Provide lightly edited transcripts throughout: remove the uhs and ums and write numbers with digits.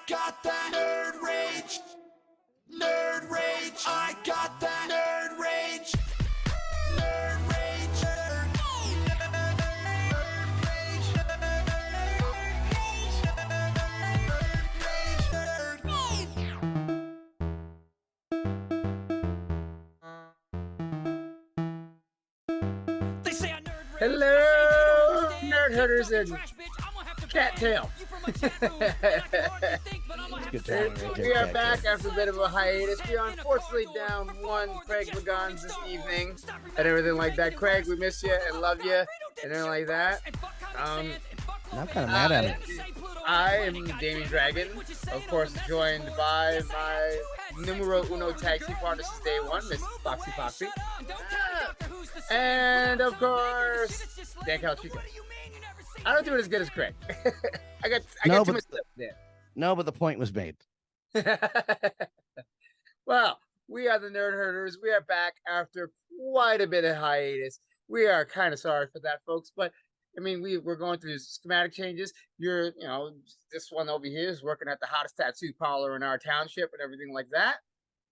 got that nerd rage. Nerd rage. I got that nerd rage. Nerd rage. They say I nerd rage. Hello, nerd herders and cattail. Good time right there, We are Cat back Cat. after a bit of a hiatus. We are unfortunately down one Craig McGons this evening and everything like that. Craig, we miss you and love you and everything like that. I'm kind of mad at him. I am Damien Dragon, of course, joined by my numero uno tag team partner since day one, Miss Foxy Foxy. And of course, Dan Calachico. I don't do it as good as Craig. I got too much stuff there. No, but the point was made. Well, we are the Nerd Herders. We are back after quite a bit of hiatus. We are kind of sorry for that, folks. But I mean, we're going through schematic changes. This one over here is working at the hottest tattoo parlor in our township and everything like that.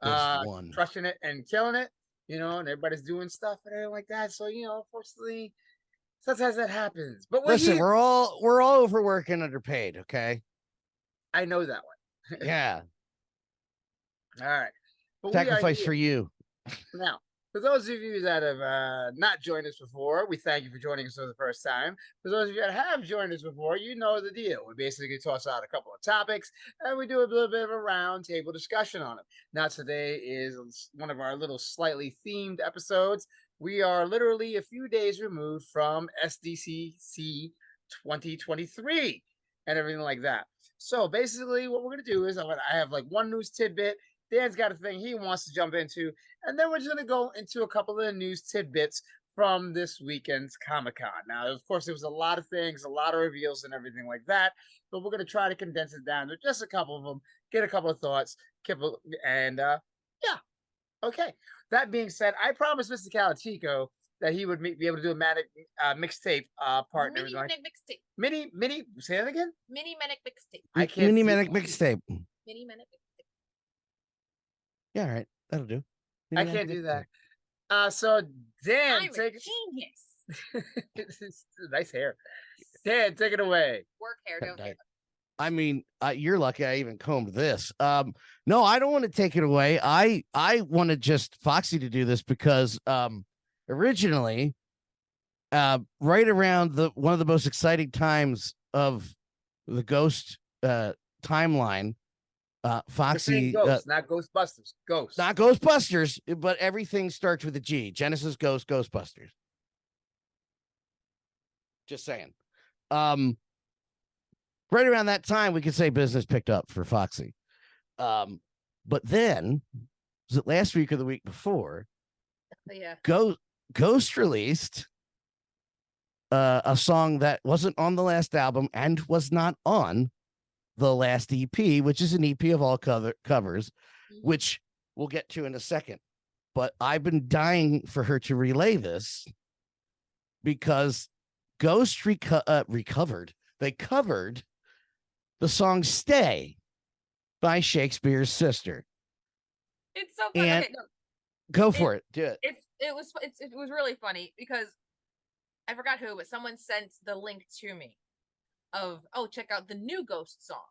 This one. Crushing it and killing it, and everybody's doing stuff and everything like that. So, unfortunately, sometimes that happens. But Listen, we're all overworked and underpaid, okay? I know that one. Yeah. All right. But Sacrifice for you. Now, for those of you that have not joined us before, we thank you for joining us for the first time. For those of you that have joined us before, you know the deal. We basically toss out a couple of topics, and we do a little bit of a round table discussion on them. Now, today is one of our little slightly themed episodes. We are literally a few days removed from SDCC 2023 and everything like that. So basically what we're going to do is I have like one news tidbit. Dan's got a thing he wants to jump into. And then we're just going to go into a couple of the news tidbits from this weekend's Comic-Con. Now, of course, there was a lot of things, a lot of reveals and everything like that. But we're going to try to condense it down to just a couple of them, get a couple of thoughts, and yeah. Okay. That being said, I promised Mr. Calachico that he would be able to do a Manic mixtape partner. Mini Manic mixtape. Mini, say that again? Mini Manic mixtape. I can't. Mini Manic mixtape. Mini Manic mixtape. Yeah, all right. That'll do. I can't do that. So Dan, I'm take a genius. nice hair. Dan, take it away. Work hair, don't care. I mean, you're lucky I even combed this. No, I don't want to take it away. I wanted just Foxy to do this because originally, right around one of the most exciting times of the Ghost timeline, Foxy, Ghost, not Ghostbusters, Ghost, not Ghostbusters, but everything starts with a G. Genesis, Ghost, Ghostbusters. Just saying. Right around that time, we could say business picked up for Foxy. But then, was it last week or the week before? Yeah. Ghost released a song that wasn't on the last album and was not on the last EP, which is an EP of all covers, which we'll get to in a second. But I've been dying for her to relay this because Ghost recovered. They covered the song Stay by Shakespeare's Sister. It's so funny. And okay, no, go for it. Do it. it was really funny because I forgot who, but someone sent the link to me of, check out the new Ghost song.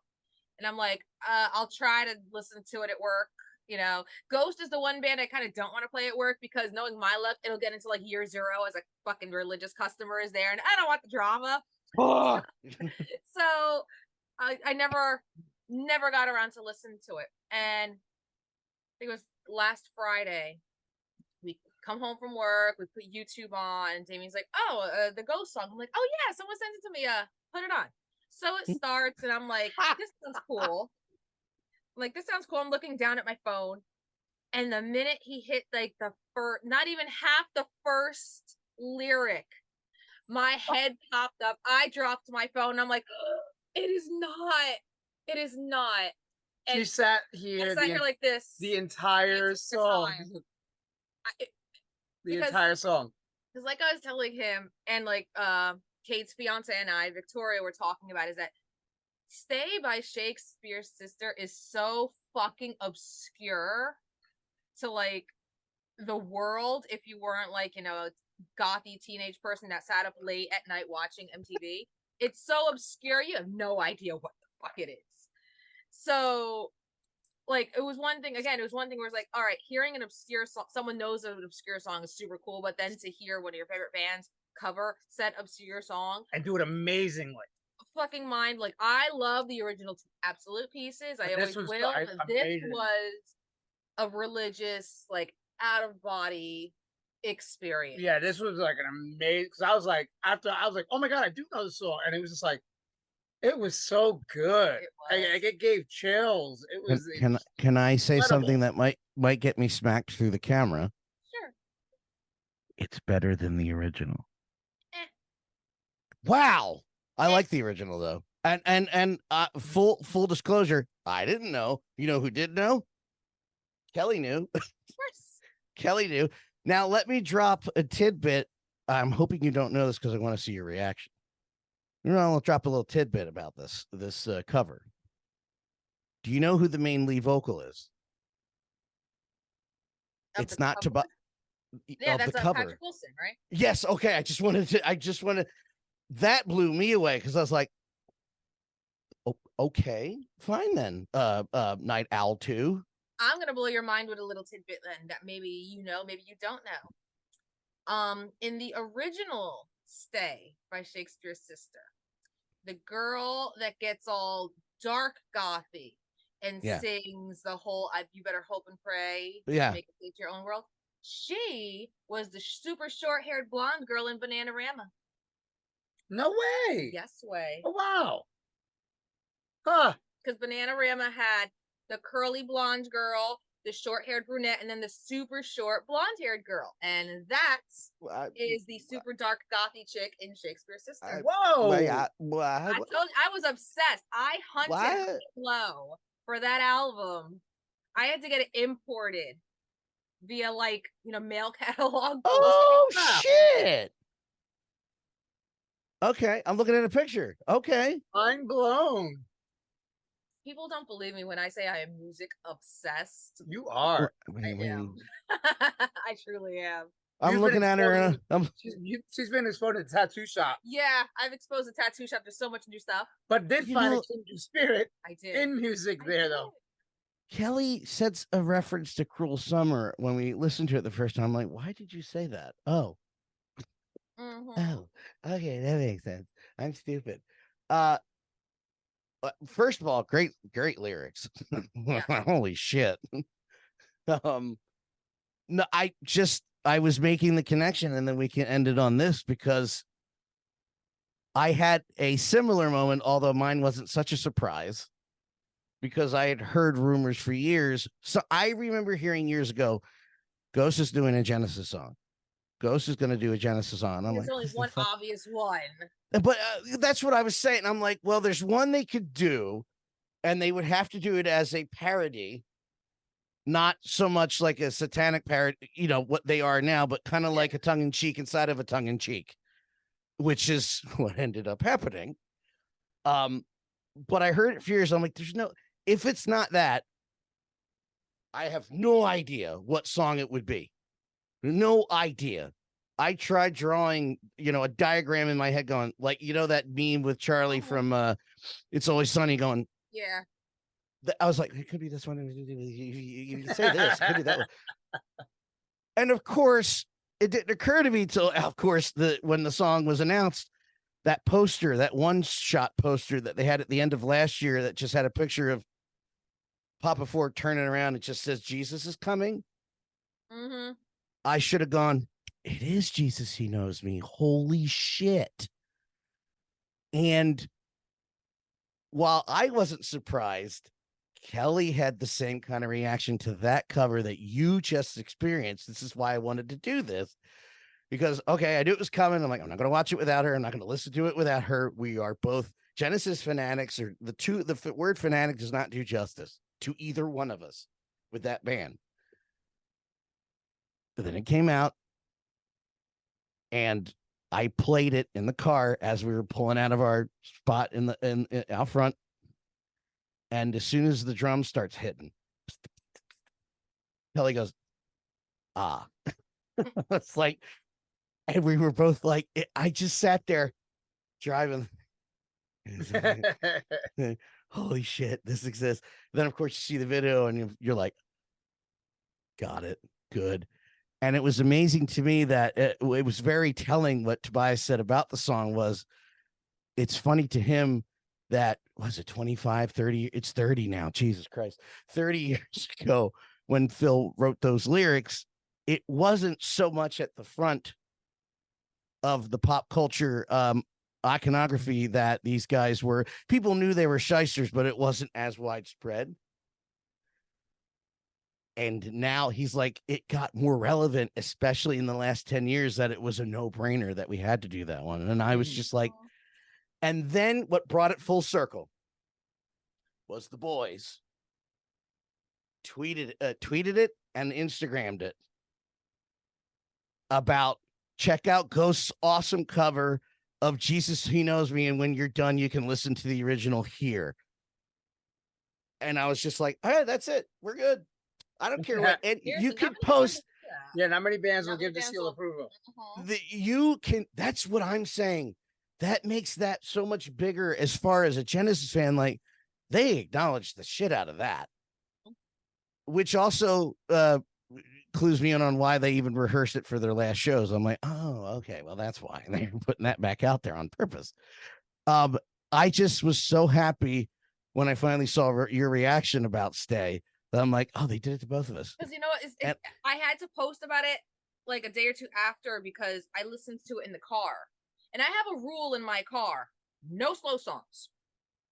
And I'm like, I'll try to listen to it at work. Ghost is the one band I kind of don't want to play at work because knowing my luck, it'll get into like year zero as a fucking religious customer is there. And I don't want the drama. Oh. So I never got around to listen to it. And I think it was last Friday. We come home from work, we put YouTube on, and Damien's like, the Ghost song. I'm like, oh yeah, someone sent it to me, put it on. So it starts, and I'm like, this sounds cool. I'm looking down at my phone, and the minute he hit like the first, not even half the first lyric, my head popped up. I dropped my phone. I'm like, it is not. And she sat here. I sat here like this. The entire song. Entire song. Because like I was telling him, and like Kate's fiance and I, Victoria, were talking about, is that Stay by Shakespeare's Sister is so fucking obscure to like the world if you weren't like, you know, a gothy teenage person that sat up late at night watching MTV. It's so obscure, you have no idea what the fuck it is. So, like, it was one thing where it's like, all right, hearing an obscure song, someone knows an obscure song is super cool, but then to hear one of your favorite bands cover said obscure song And do it amazingly. fucking mind. Like, I love the original to absolute pieces. I But this always was will. But this amazing. was a religious, like, out of body experience. Yeah, this was like an amazing. Because I was like, oh my god, I do know the song, and it was just like, it was so good. It gave chills. It was. Can I say incredible. something that might get me smacked through the camera? Sure. It's better than the original. Eh. Wow. I like the original though. And full disclosure, I didn't know. You know who did know? Kelly knew. Of course. Kelly knew. Now let me drop a tidbit. I'm hoping you don't know this because I want to see your reaction. You know, I'll drop a little tidbit about this cover. Do you know who the main lead vocal is? It's not Tobias. Yeah, that's the cover. Patrick Wilson, right? Yes. Okay. I just wanted. That blew me away because I was like, okay, fine then. Night Owl 2. I'm gonna blow your mind with a little tidbit then that maybe you know, maybe you don't know. In the original Stay by Shakespeare's Sister, the girl that gets all dark gothy and sings the whole "You better hope and pray, make it your own world." She was the super short-haired blonde girl in Bananarama. No way. Yes way. Oh wow. Huh. Because Bananarama had the curly blonde girl, the short-haired brunette, and then the super short blonde-haired girl, and that is the super dark gothy chick in Shakespeare's Sister. Whoa! I told you, I was obsessed. I hunted low for that album. I had to get it imported via mail catalog. Oh shit! Okay, I'm looking at a picture. Okay, mind blown. People don't believe me when I say I am music obsessed. You are. I am. I truly am. I'm looking at her. She's been exposed to the tattoo shop. Yeah, I've exposed the tattoo shop to so much new stuff. But did find a kindred spirit. I did in music though. Kelly said a reference to Cruel Summer when we listened to it the first time. I'm like, why did you say that? Oh. Oh, okay, that makes sense. I'm stupid. First of all, great lyrics. Holy shit. No, I was making the connection, and then we can end it on this because I had a similar moment, although mine wasn't such a surprise because I had heard rumors for years. So I remember hearing years ago, Ghost is doing a Genesis song. Ghost is going to do a Genesis song. There's only one obvious one. But that's what I was saying. I'm like, well, there's one they could do, and they would have to do it as a parody, not so much like a satanic parody, what they are now, but kind of like a tongue-in-cheek inside of a tongue-in-cheek, which is what ended up happening. But I heard it for years. I'm like, if it's not that, I have no idea what song it would be. No idea. I tried drawing, a diagram in my head going like, that meme with Charlie from It's Always Sunny going. Yeah. I was like, it could be this one. You can say this. It could be that one. And of course, it didn't occur to me till, of course, when the song was announced, that poster, that one-shot poster that they had at the end of last year that just had a picture of Papa Ford turning around. It just says, Jesus is coming. Mm-hmm. I should have gone, it is Jesus. He knows me. Holy shit. And while I wasn't surprised, Kelly had the same kind of reaction to that cover that you just experienced. This is why I wanted to do this. Because, okay, I knew it was coming. I'm like, I'm not going to watch it without her. I'm not going to listen to it without her. We are both Genesis fanatics. Or the word fanatic does not do justice to either one of us with that band. But then it came out, and I played it in the car as we were pulling out of our spot in out front, And as soon as the drum starts hitting, Kelly goes, ah. It's like, and we were both like, I just sat there driving. Holy shit, this exists. Then, of course, you see the video and you're like, got it. Good. And it was amazing to me that it was very telling what Tobias said about the song was it's funny to him that was it 25, 30, it's 30 now. Jesus Christ. 30 years ago when Phil wrote those lyrics, it wasn't so much at the front of the pop culture iconography that these guys were. People knew they were shysters, but it wasn't as widespread. And now he's like, it got more relevant, especially in the last 10 years, that it was a no-brainer that we had to do that one. And I was just like, and then what brought it full circle was the boys tweeted it and Instagrammed it about check out Ghost's awesome cover of Jesus He Knows Me, and when you're done, you can listen to the original here. And I was just like, all right, that's it. We're good. I don't care what. And you can post. Yeah, not many bands will give the seal of approval. You can. That's what I'm saying. That makes that so much bigger as far as a Genesis fan. Like, they acknowledge the shit out of that, which also clues me in on why they even rehearsed it for their last shows. I'm like, oh, okay, well, that's why they're putting that back out there on purpose. I just was so happy when I finally saw your reaction about Stay. I'm like, oh, they did it to both of us. Because you know, I had to post about it like a day or two after because I listened to it in the car. And I have a rule in my car. No slow songs.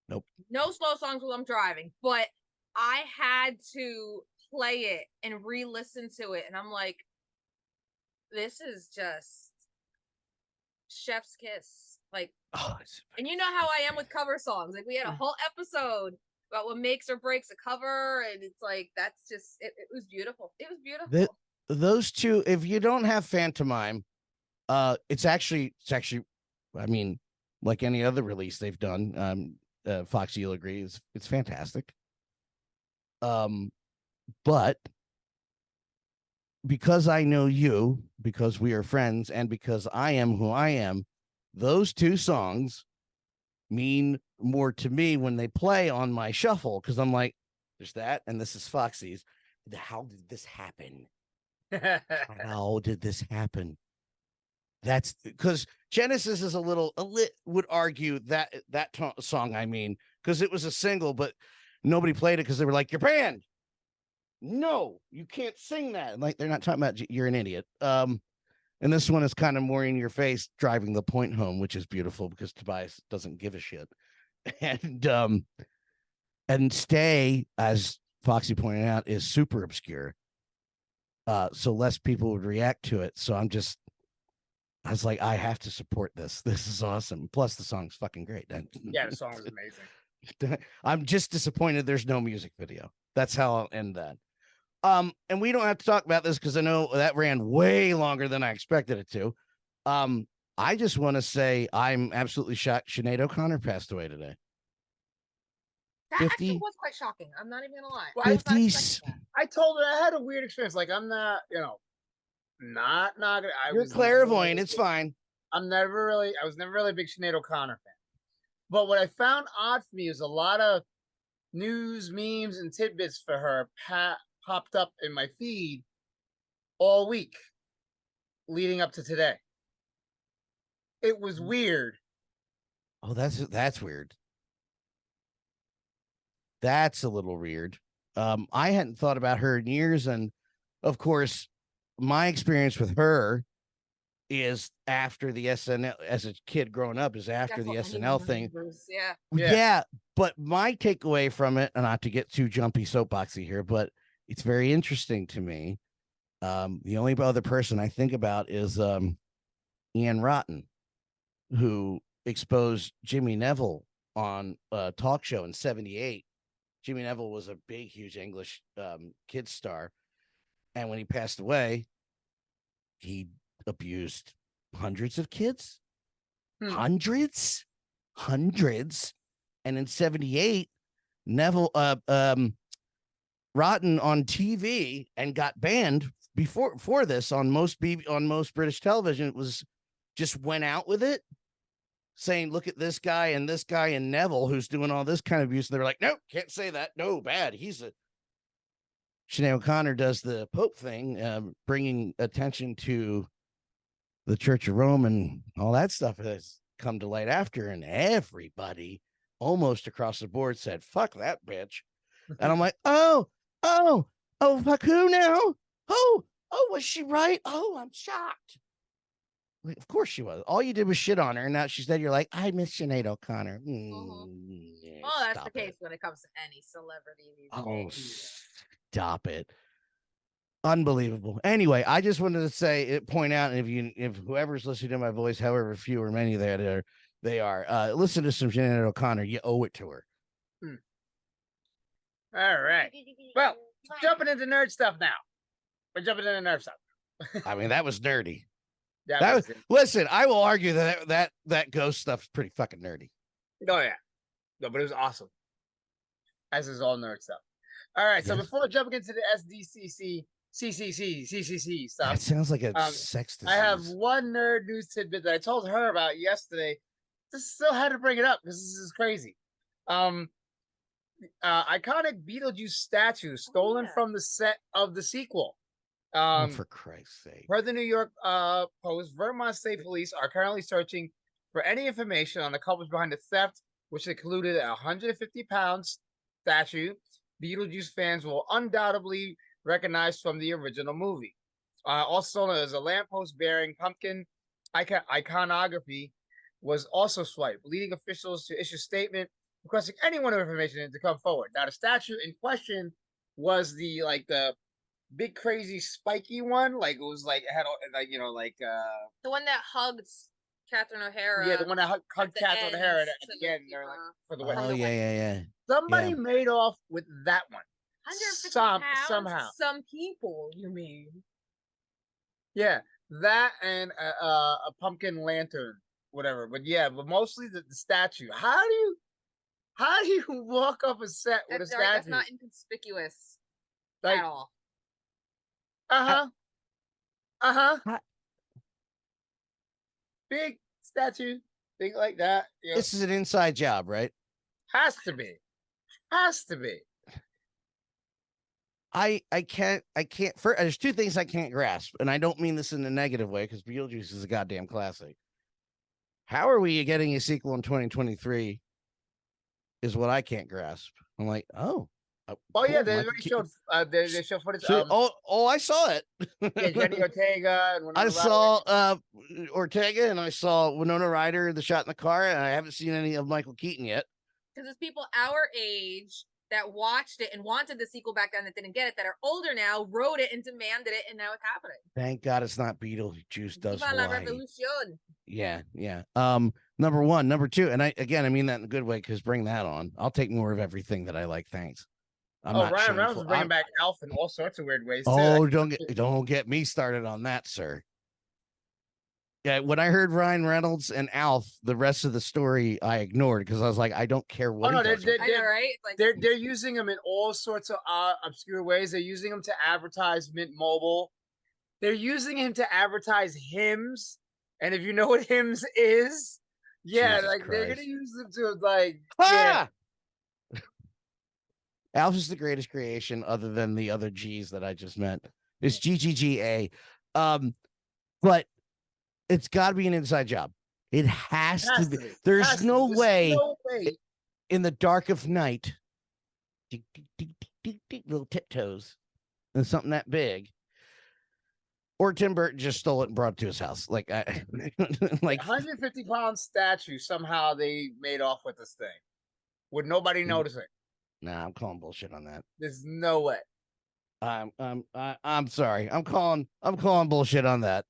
Nope. No slow songs while I'm driving. But I had to play it and re-listen to it. And I'm like, this is just chef's kiss. Like, and you know how I am with cover songs. Like, we had a whole episode about what makes or breaks a cover, and it's like that's just it was beautiful. It was beautiful. Those two, if you don't have Phantomime, it's actually I mean, like any other release they've done, Foxy, you'll agree, it's fantastic. But because I know you, because we are friends, and because I am who I am, those two songs mean more to me when they play on my shuffle, because I'm like, there's that, and this is Foxy's. How did this happen? How did this happen? That's because Genesis is a little would argue that song, I mean, because it was a single, but nobody played it because they were like, you're banned. No, you can't sing that. Like, they're not talking about you're an idiot. And this one is kind of more in your face, driving the point home, which is beautiful because Tobias doesn't give a shit. And Stay, as Foxy pointed out, is super obscure. So less people would react to it. So I was like, I have to support this. This is awesome. Plus, the song's fucking great. Yeah, the song is amazing. I'm just disappointed there's no music video. That's how I'll end that. And we don't have to talk about this because I know that ran way longer than I expected it to. I just want to say I'm absolutely shocked Sinead O'Connor passed away today. That 50, actually was quite shocking. I'm not even gonna lie. Well, I was not 50s. expecting that. I told her I had a weird experience. Like, I'm not, not gonna. You're clairvoyant. It's fine. I was never really a big Sinead O'Connor fan. But what I found odd for me is a lot of news, memes, and tidbits for her popped up in my feed all week leading up to today. It was weird. Oh, that's weird. That's a little weird. I hadn't thought about her in years, and of course, my experience with her is after the SNL, as a kid growing up, is after the SNL thing. Yeah. But my takeaway from it, and not to get too jumpy soapboxy here, but it's very interesting to me. The only other person I think about is Ian Rotten, who exposed Jimmy Neville on a talk show in '78. Jimmy Neville was a big, huge English kid star. And when he passed away, he abused hundreds of kids. Hundreds. And in '78, Neville Rotten on TV and got banned for this on most British television. It was just went out with it, saying, look at this guy and Neville who's doing all this kind of abuse. And they're like, no, can't say that. No, bad. Sinead O'Connor does the Pope thing, bringing attention to the Church of Rome and all that stuff has come to light after. And everybody almost across the board said, fuck that bitch. And I'm like, oh, fuck who now? Oh, was she right? Oh, I'm shocked. Like, of course she was. All you did was shit on her. And now she's dead. You're like, I miss Sinead O'Connor. Yeah, Well, that's the case when it comes to any celebrity these days. Stop it. Unbelievable. Anyway, I just wanted to say, point out, and if whoever's listening to my voice, however few or many they are, listen to some Sinead O'Connor. You owe it to her. All right. Well, jumping into nerd stuff now. We're jumping into nerd stuff. I mean, that was nerdy. That was listen, I will argue that ghost stuff is pretty fucking nerdy. Oh yeah. No, but it was awesome. As is all nerd stuff. All right, so before jumping into the SDCC, CCC stuff. That sounds like a sex disease. I have one nerd news tidbit that I told her about yesterday. Just still had to bring it up because this is crazy. Iconic Beetlejuice statue stolen from the set of the sequel. For Christ's sake. Per the New York Post, Vermont State Police are currently searching for any information on the culprits behind the theft, which included a 150-pound statue Beetlejuice fans will undoubtedly recognize from the original movie. Also known as a lamppost bearing pumpkin iconography was also swiped, leading officials to issue a statement requesting anyone with information to come forward. Now, the statue in question was the big crazy spiky one, like it was like it had the one that hugged Catherine O'Hara. Yeah, the one that hugged Catherine O'Hara at the end. They're like for the wedding. Oh yeah. Somebody made off with that one. 150 pounds? Somehow. Some people, you mean? Yeah, that and a pumpkin lantern, whatever. But yeah, but mostly the statue. How do you walk up a set with a statue? That's not inconspicuous at all. Big statue, thing like that. You know, this is an inside job, right? Has to be. I can't. There's two things I can't grasp, and I don't mean this in a negative way because Beetlejuice is a goddamn classic. How are we getting a sequel in 2023? Is what I can't grasp. I'm like, oh cool, yeah, they already showed. They showed footage. I saw it. Yeah, Jenny Ortega and I saw Ortega, and I saw Winona Ryder, the shot in the car, and I haven't seen any of Michael Keaton yet. Because it's people our age that watched it and wanted the sequel back then that didn't get it, that are older now, wrote it and demanded it, and now it's happening. Thank God it's not Beetlejuice does Viva la Hawaii. revolution. Yeah. Number one, number two, and I mean that in a good way because bring that on. I'll take more of everything that I like. Thanks. Ryan Reynolds is bringing back Alf in all sorts of weird ways. Oh, don't get me started on that, sir. Yeah, when I heard Ryan Reynolds and Alf, the rest of the story I ignored because I was like, I don't care what. They're using them in all sorts of obscure ways. They're using them to advertise Mint Mobile. They're using him to advertise hymns, and if you know what hymns is, yeah, Jesus Christ. They're gonna use them to Yeah. Alf is the greatest creation, other than the other G's that I just meant. It's GGGA, but. It's got to be an inside job. It has to be. There's no way in the dark of night, little tiptoes, and something that big. Or Tim Burton just stole it and brought it to his house. Like 150-pound statue. Somehow they made off with this thing, with nobody noticing. Nah, I'm calling bullshit on that. There's no way. I'm sorry. I'm calling bullshit on that.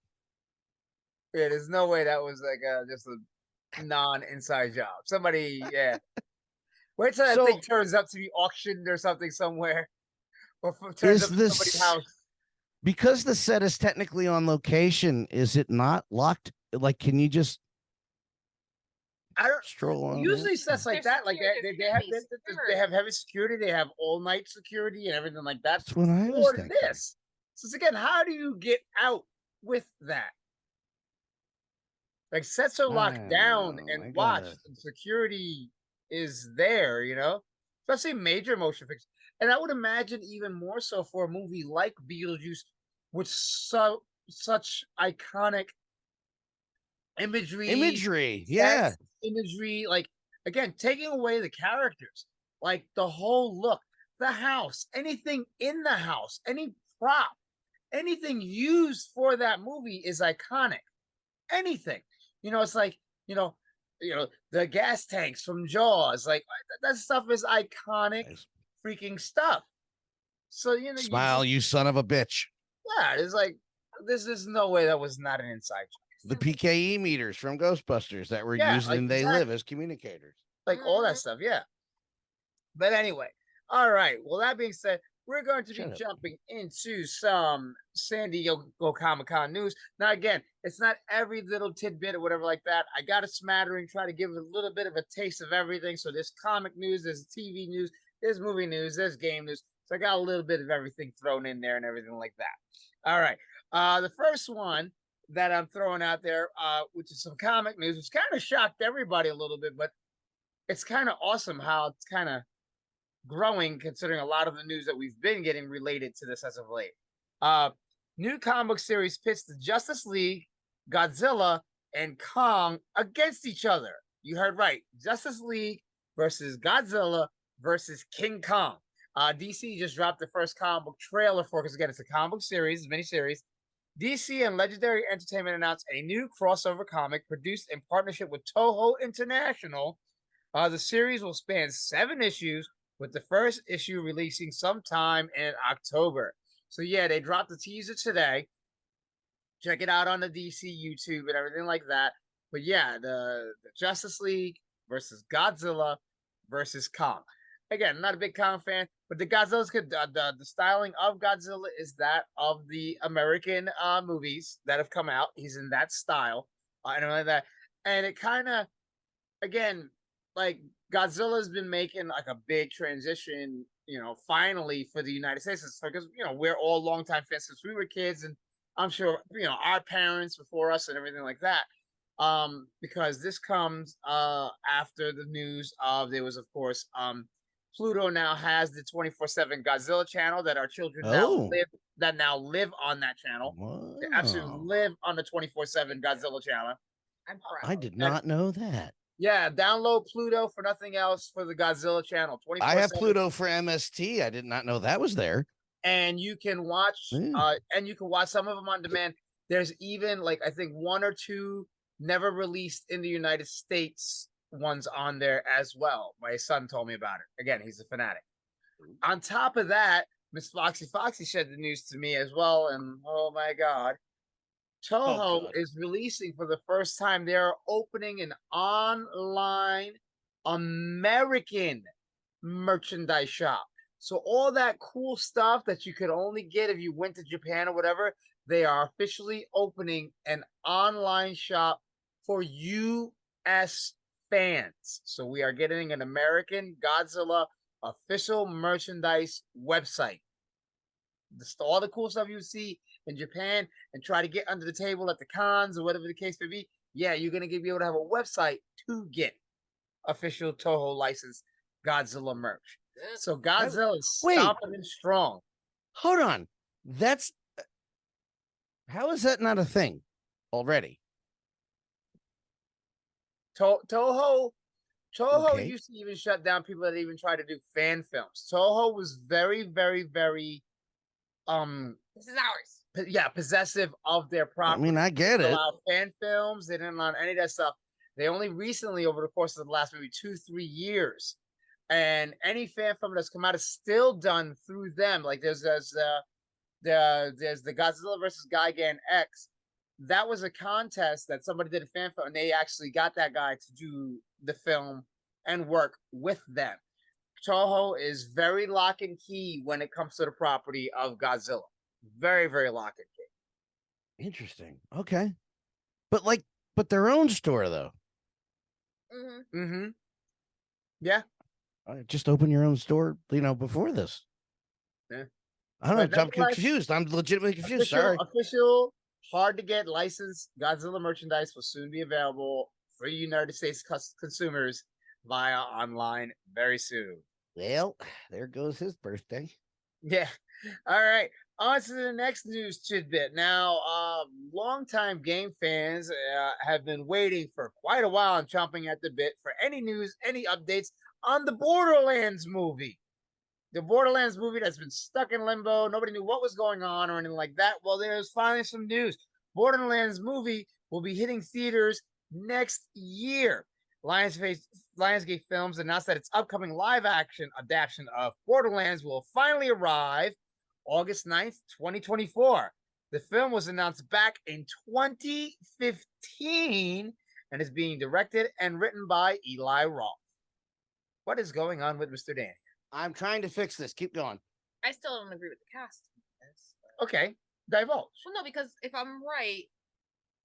Yeah, there's no way that was just a non-inside job. Somebody, yeah. Wait till that thing turns up to be auctioned or something somewhere, or turns up to somebody's house. Because the set is technically on location, is it not locked? Like, can you just I don't. Stroll on. Usually sets like There's that, like security, they have there's they security. have heavy security, they have all night security and everything like that. That's what I was For thinking. this, so again, how do you get out with that? Like sets are I locked don't down know. I and watched, gotta. and security is there, especially major motion pictures. And I would imagine even more so for a movie like Beetlejuice, with such iconic Imagery. Yeah. sets, imagery, like again, taking away the characters, like the whole look, the house, anything in the house, any prop, anything used for that movie is iconic. Anything, it's like the gas tanks from Jaws, like that stuff is iconic, Nice. freaking stuff. So Smile, you son of a bitch. yeah, it's like there's no way that was not an inside joke. The PKE meters from Ghostbusters that were Yeah, used like in They Live exactly. as communicators. Like all that Mhm. stuff, yeah. But anyway, all right. Well, that being said, we're going to be Shut up. jumping into some San Diego Comic Con news. Now, again, it's not every little tidbit or whatever like that. I got a smattering, try to give a little bit of a taste of everything. So there's comic news, there's TV news, there's movie news, there's game news. So I got a little bit of everything thrown in there and everything like that. All right. The first one that I'm throwing out there, which is some comic news, which kind of shocked everybody a little bit, but it's kind of awesome how it's kind of growing considering a lot of the news that we've been getting related to this as of late. New comic book series pits the Justice League, Godzilla, and Kong against each other. You heard right. Justice League versus Godzilla versus King Kong. DC just dropped the first comic book trailer for, because again, it's a comic book series, miniseries. DC and Legendary Entertainment announced a new crossover comic produced in partnership with Toho International. The series will span 7 issues, with the first issue releasing sometime in October. So yeah, they dropped the teaser today. Check it out on the DC YouTube and everything like that. But yeah, the Justice League versus Godzilla versus Kong. Again, I'm not a big Kong fan, but the Godzilla's good. The styling of Godzilla is that of the American movies that have come out. He's in that style and like that. And it kind of, again, like Godzilla's been making like a big transition, finally for the United States. It's because we're all longtime fans since we were kids, and I'm sure our parents before us and everything like that. Because this comes after the news of there was, of course, Pluto now has the 24/7 Godzilla channel that our children now live on that channel. They absolutely Wow. live on the 24/7 Godzilla channel. I'm proud. I did not know that. Yeah, download Pluto for nothing else for the Godzilla channel. 24/7. I have Pluto for MST. I did not know that was there. And you can watch some of them on demand. There's even like I think 1 or 2 never released in the United States ones on there as well. My son told me about it. Again, he's a fanatic. On top of that, Miss Foxy shared the news to me as well, and oh my god. Toho is releasing for the first time. They're opening an online American merchandise shop. So all that cool stuff that you could only get if you went to Japan or whatever, they are officially opening an online shop for US fans. So we are getting an American Godzilla official merchandise website. All the cool stuff you see in Japan and try to get under the table at the cons or whatever the case may be. Yeah, you're going to be able to have a website to get official Toho licensed Godzilla merch. So Godzilla is stomping and strong. Hold on. How is that not a thing already? Toho used to even shut down people that even try to do fan films. Toho was very, very, very this is ours. Yeah, possessive of their property. I mean, I get They it. allow fan films. They didn't allow any of that stuff. They only recently, over the course of the last maybe 2-3 years, and any fan film that's come out is still done through them. Like there's the Godzilla versus Gigan X. That was a contest that somebody did a fan film, and they actually got that guy to do the film and work with them. Toho is very lock and key when it comes to the property of Godzilla. Very, very lock and key. Interesting. Okay. But their own store though. Mm-hmm. Yeah. Just open your own store, before this. Yeah. I don't But know. I'm nonetheless, confused. I'm legitimately confused. Sorry. Official, hard to get licensed Godzilla merchandise will soon be available for United States consumers via online very soon. Well, there goes his birthday. Yeah. All right. On to the next news tidbit. Now, longtime game fans have been waiting for quite a while and chomping at the bit for any news, any updates on the Borderlands movie. The Borderlands movie that's been stuck in limbo. Nobody knew what was going on or anything like that. Well, there's finally some news. Borderlands movie will be hitting theaters next year. Lionsgate Films announced that its upcoming live-action adaptation of Borderlands will finally arrive August 9th, 2024. The film was announced back in 2015 and is being directed and written by Eli Roth. What is going on with Mr. Danny? I'm trying to fix this. Keep going. I still don't agree with the cast. Okay, divulge. Well, no, because if I'm right,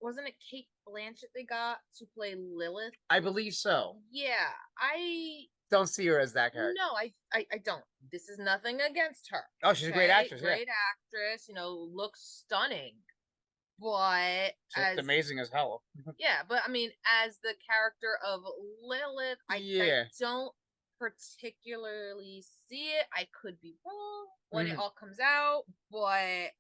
wasn't it Kate Blanchett they got to play Lilith? I believe so. Yeah, I don't see her as that character. No, I don't. This is nothing against her. Oh, she's a great actress. Great actress. Looks stunning. But she's amazing as hell. Yeah, but I mean, as the character of Lilith, I don't particularly see it. I could be wrong when it all comes out, but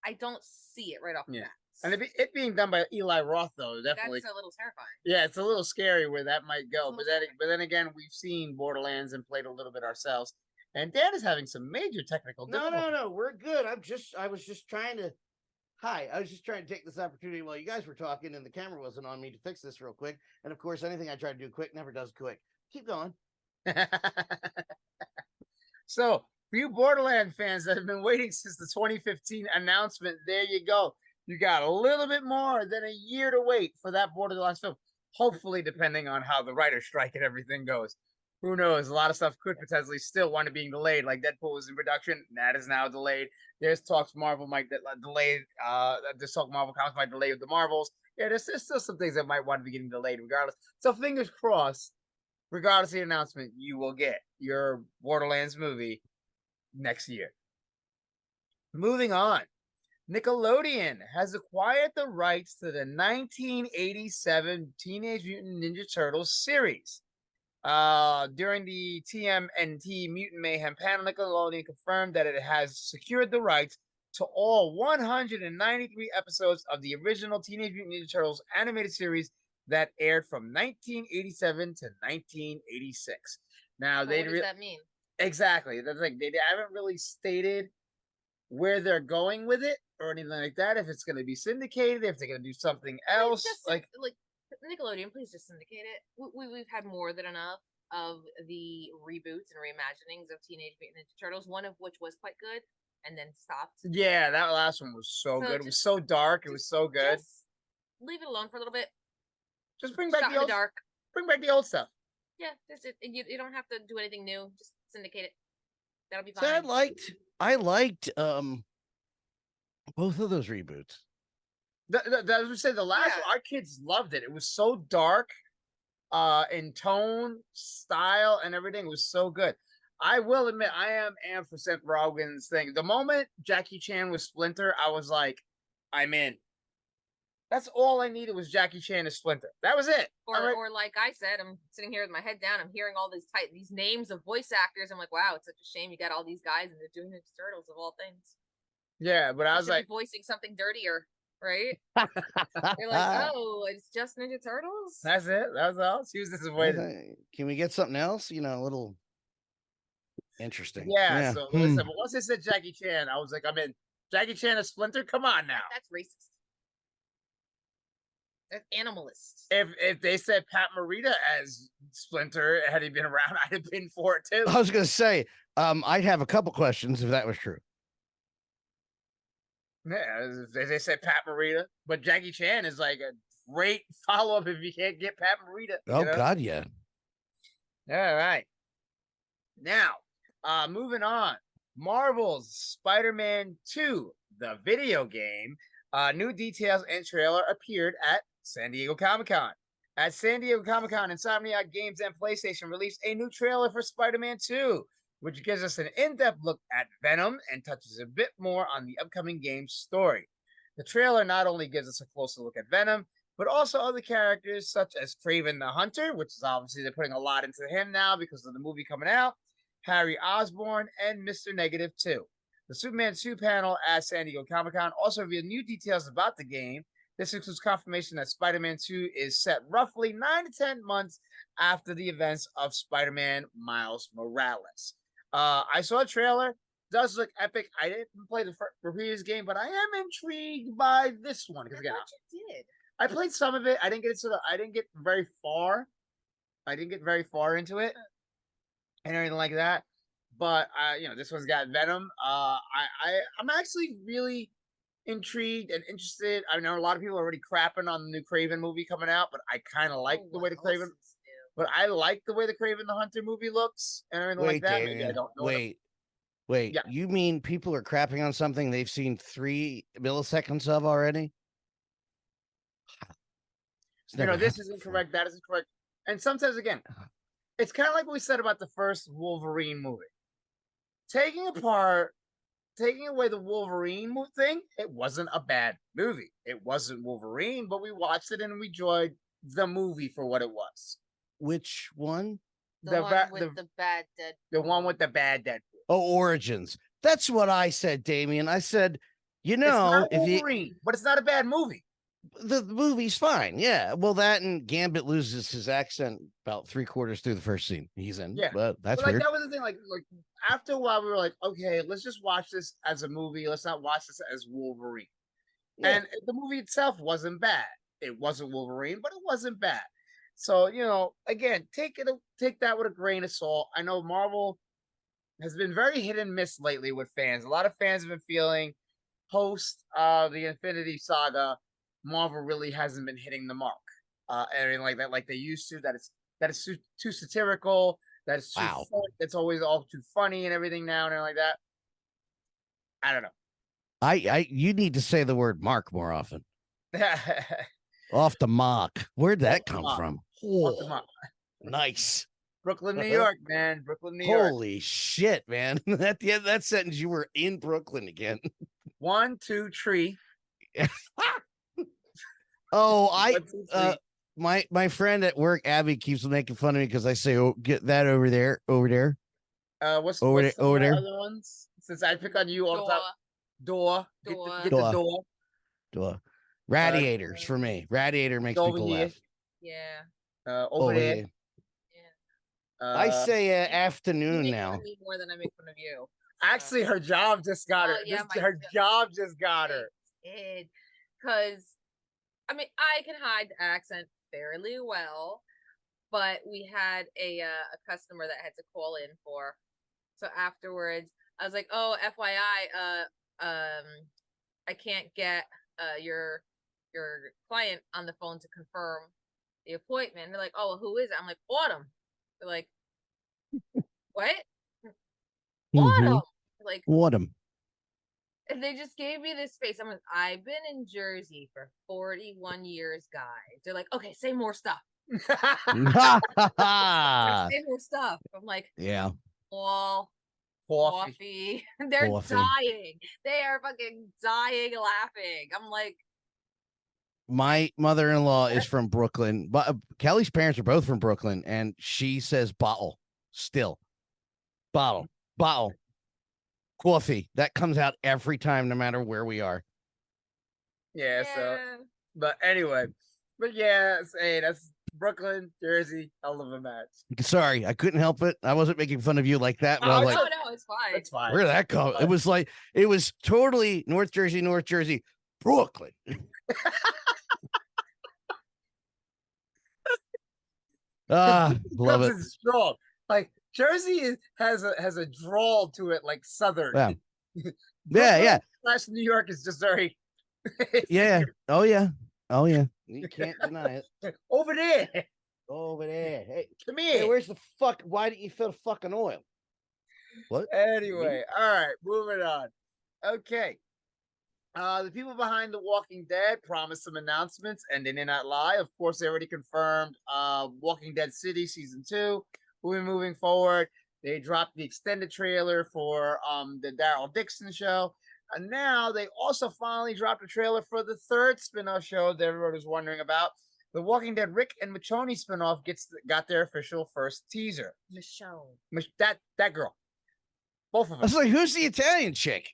I don't see it right off the bat. And it being done by Eli Roth, though, definitely that's a little terrifying. Yeah, it's a little scary where that might go. But then again, we've seen Borderlands and played a little bit ourselves. And Dan is having some major technical difficulties. No, we're good. I was just trying to take this opportunity while you guys were talking and the camera wasn't on me to fix this real quick. And of course, anything I try to do quick never does quick. Keep going. So, for you Borderlands fans that have been waiting since the 2015 announcement, there you go. You got a little bit more than a year to wait for that Borderlands film. Hopefully, depending on how the writer's strike and everything goes. Who knows? A lot of stuff could potentially still wind up being delayed. Like Deadpool was in production, that is now delayed. There's talks Marvel might delay. There's talk Marvel Comics might delay the Marvels. Yeah, there's still some things that might want to be getting delayed regardless. So fingers crossed. Regardless of the announcement, you will get your Borderlands movie next year. Moving on. Nickelodeon has acquired the rights to the 1987 Teenage Mutant Ninja Turtles series. During the TMNT Mutant Mayhem panel, Nickelodeon confirmed that it has secured the rights to all 193 episodes of the original Teenage Mutant Ninja Turtles animated series that aired from 1987 to 1986. Now, what does that mean? Exactly. That's like they haven't really stated where they're going with it or anything like that. If it's going to be syndicated, if they're going to do something else, like Nickelodeon, please just syndicate it. We've had more than enough of the reboots and reimaginings of Teenage Mutant Ninja Turtles. One of which was quite good, and then stopped. Yeah, that last one was so good. It was so dark. It was so good. Just leave it alone for a little bit. Just bring back the old dark. Bring back the old stuff. Yeah, you don't have to do anything new. Just syndicate it. That'll be fine. So I liked both of those reboots. I would say the last one, our kids loved it. It was so dark, in tone, style, and everything. It was so good. I will admit, I am for Seth Rogen's thing. The moment Jackie Chan was Splinter, I was like, I'm in. That's all I needed was Jackie Chan as Splinter. That was it. Or like I said, I'm sitting here with my head down. I'm hearing all these names of voice actors. I'm like, wow, it's such a shame you got all these guys and they're doing Ninja Turtles of all things. Yeah, but I was like voicing something dirtier, right? You're like, oh, it's just Ninja Turtles. That's it. That was all. She was disappointed. Can we get something else? A little interesting. Yeah. So listen, but once they said Jackie Chan, I was like, I'm in. Jackie Chan as Splinter. Come on now. That's racist. That's animalist. If they said Pat Morita as Splinter, had he been around, I'd have been for it too. I was gonna say, I'd have a couple questions if that was true. Yeah, they said Pat Morita, but Jackie Chan is like a great follow-up if you can't get Pat Morita. Oh God, yeah. All right. Now, moving on. Marvel's Spider-Man 2, the video game. New details and trailer appeared at San Diego Comic-Con. At San Diego Comic-Con, Insomniac Games and PlayStation released a new trailer for Spider-Man 2, which gives us an in-depth look at Venom and touches a bit more on the upcoming game's story. The trailer not only gives us a closer look at Venom, but also other characters such as Kraven the Hunter, which is obviously they're putting a lot into him now because of the movie coming out, Harry Osborn, and Mr. Negative 2. The Superman 2 panel at San Diego Comic-Con also revealed new details about the game. This includes confirmation that Spider-Man 2 is set roughly 9 to 10 months after the events of Spider-Man Miles Morales. I saw a trailer. It does look epic. I didn't play the previous game, but I am intrigued by this one. Because again, you did. I played some of it. I didn't get very far. I didn't get very far into it and everything like that. But this one's got Venom. I'm actually really intrigued and interested. I know a lot of people are already crapping on the new Kraven movie coming out, but I kind of like the way the Kraven. But I like the way the Kraven the Hunter movie looks and everything like that. Maybe I don't know. Wait. Yeah. You mean people are crapping on something they've seen 3 milliseconds of already? This isn't correct. That isn't correct. And sometimes, again, it's kind of like what we said about the first Wolverine movie. Taking away the Wolverine thing, it wasn't a bad movie. It wasn't Wolverine, but we watched it and we enjoyed the movie for what it was. Which one? The one with the bad Deadpool. The one with the bad Deadpool. Oh, Origins. That's what I said, Damien. I said, it's not Wolverine, but it's not a bad movie. The movie's fine. Yeah. Well, that and Gambit loses his accent about 3/4 through the first scene he's in. Yeah. But that's weird. Weird. That was the thing. Like after a while, we were like, okay, let's just watch this as a movie. Let's not watch this as Wolverine. Yeah. And the movie itself wasn't bad. It wasn't Wolverine, but it wasn't bad. So, again, take that with a grain of salt. I know Marvel has been very hit and miss lately with fans. A lot of fans have been feeling post the Infinity Saga, Marvel really hasn't been hitting the mark. Anything like that, like they used to. That it's too satirical. That it's too fun, it's always all too funny and everything now and everything like that. I don't know. You need to say the word mark more often. Off the mark. Where'd that come from? Off the mark. Nice. Brooklyn, New York, man. Brooklyn, New York. Holy shit, man. At the end of that sentence, you were in Brooklyn again. 1, 2, 3. Oh, my friend at work, Abby, keeps making fun of me because I say, "Oh, get that over there." What's over there? Other ones? Since I pick on you all the time. Door. Get the door. Radiators for me. Radiator makes people laugh. Yeah. Over there. Yeah. I say afternoon now. Me more than I make fun of you. Actually, her job just got her. Her job just got her. Because, I mean, I can hide the accent fairly well, but we had a customer that had to call in for. So afterwards, I was like, "Oh, FYI, I can't get your client on the phone to confirm the appointment." And they're like, "Oh, well, who is it?" I'm like, "Autumn." They're like, "What?" Autumn. Like Autumn. And they just gave me this face. I'm like, "I've been in Jersey for 41 years, guys." They're like, "Okay, say more stuff." Say more stuff. I'm like, yeah. Well, coffee. They're dying. They are fucking dying laughing. I'm like, my mother-in-law is from Brooklyn, but Kelly's parents are both from Brooklyn, and she says bottle still. Bottle. Coffee. That comes out every time, no matter where we are. Yeah. So, but anyway, hey, that's Brooklyn, Jersey, hell of a match. Sorry, I couldn't help it. I wasn't making fun of you like that. But no, it's fine. It's fine. Where'd that go? It was totally North Jersey, Brooklyn. Love it. Strong. Like Jersey has a drawl to it, like Southern. Yeah. / New York is just very. Yeah. Oh yeah. You can't deny it. Over there. Hey, come here. Hey, where's the fuck? Why didn't you fill the fucking oil? What? Anyway, all right, moving on. Okay. The people behind The Walking Dead promised some announcements, and they did not lie. Of course, they already confirmed Walking Dead City Season 2 will be moving forward. They dropped the extended trailer for the Daryl Dixon show. And now they also finally dropped a trailer for the third spin-off show that everyone was wondering about. The Walking Dead Rick and Michonne spin-off got their official first teaser. Michonne. That girl. Both of I them. was like, who's the Italian chick?